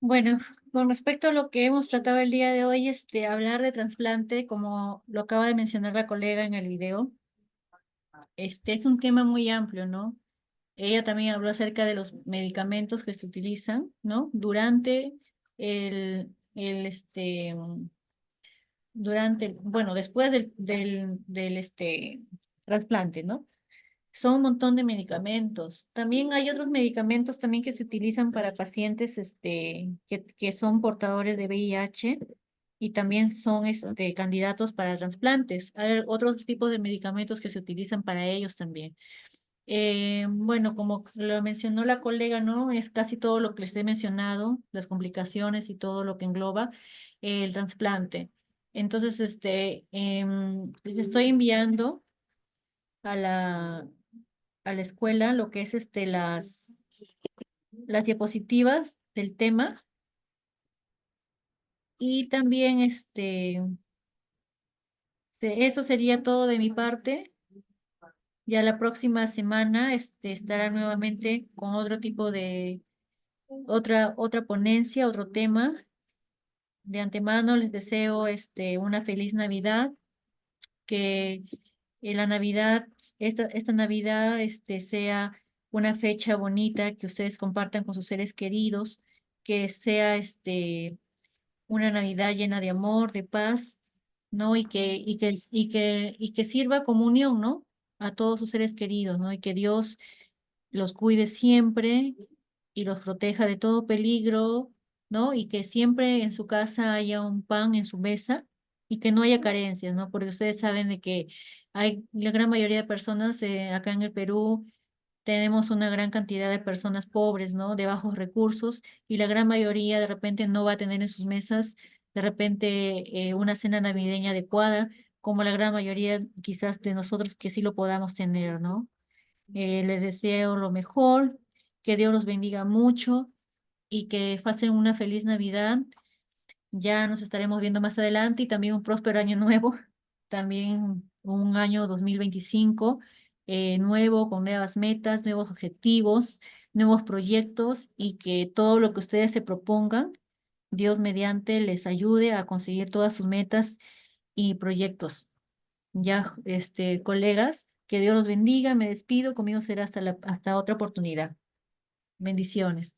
Bueno, con respecto a lo que hemos tratado el día de hoy, hablar de trasplante, como lo acaba de mencionar la colega en el video, es un tema muy amplio, ¿no? Ella también habló acerca de los medicamentos que se utilizan, ¿no? Durante bueno, después del trasplante, ¿no? Son un montón de medicamentos. También hay otros medicamentos también que se utilizan para pacientes que son portadores de VIH y también son candidatos para trasplantes. Hay otros tipos de medicamentos que se utilizan para ellos también. Bueno, como lo mencionó la colega, ¿no? Es casi todo lo que les he mencionado, las complicaciones y todo lo que engloba el trasplante. Entonces, les estoy enviando a la escuela lo que es las diapositivas del tema y también eso sería todo de mi parte. Ya la próxima semana estará nuevamente con otro tipo de otra ponencia, otro tema. De antemano les deseo una feliz Navidad, que la Navidad, esta Navidad sea una fecha bonita, que ustedes compartan con sus seres queridos, que sea una Navidad llena de amor, de paz, ¿no? Y que sirva como unión, ¿no? A todos sus seres queridos, ¿no? Y que Dios los cuide siempre y los proteja de todo peligro, ¿no? Y que siempre en su casa haya un pan en su mesa y que no haya carencias, ¿no? Porque ustedes saben de que hay la gran mayoría de personas acá en el Perú. Tenemos una gran cantidad de personas pobres, ¿no? De bajos recursos y la gran mayoría de repente no va a tener en sus mesas de repente una cena navideña adecuada, como la gran mayoría quizás de nosotros que sí lo podamos tener, ¿no? Les deseo lo mejor, que Dios los bendiga mucho y que pasen una feliz Navidad. Ya nos estaremos viendo más adelante y también un próspero año nuevo, también un año 2025 nuevo, con nuevas metas, nuevos objetivos, nuevos proyectos y que todo lo que ustedes se propongan, Dios mediante les ayude a conseguir todas sus metas y proyectos. Ya, colegas, que Dios los bendiga, me despido, conmigo será hasta otra oportunidad. Bendiciones.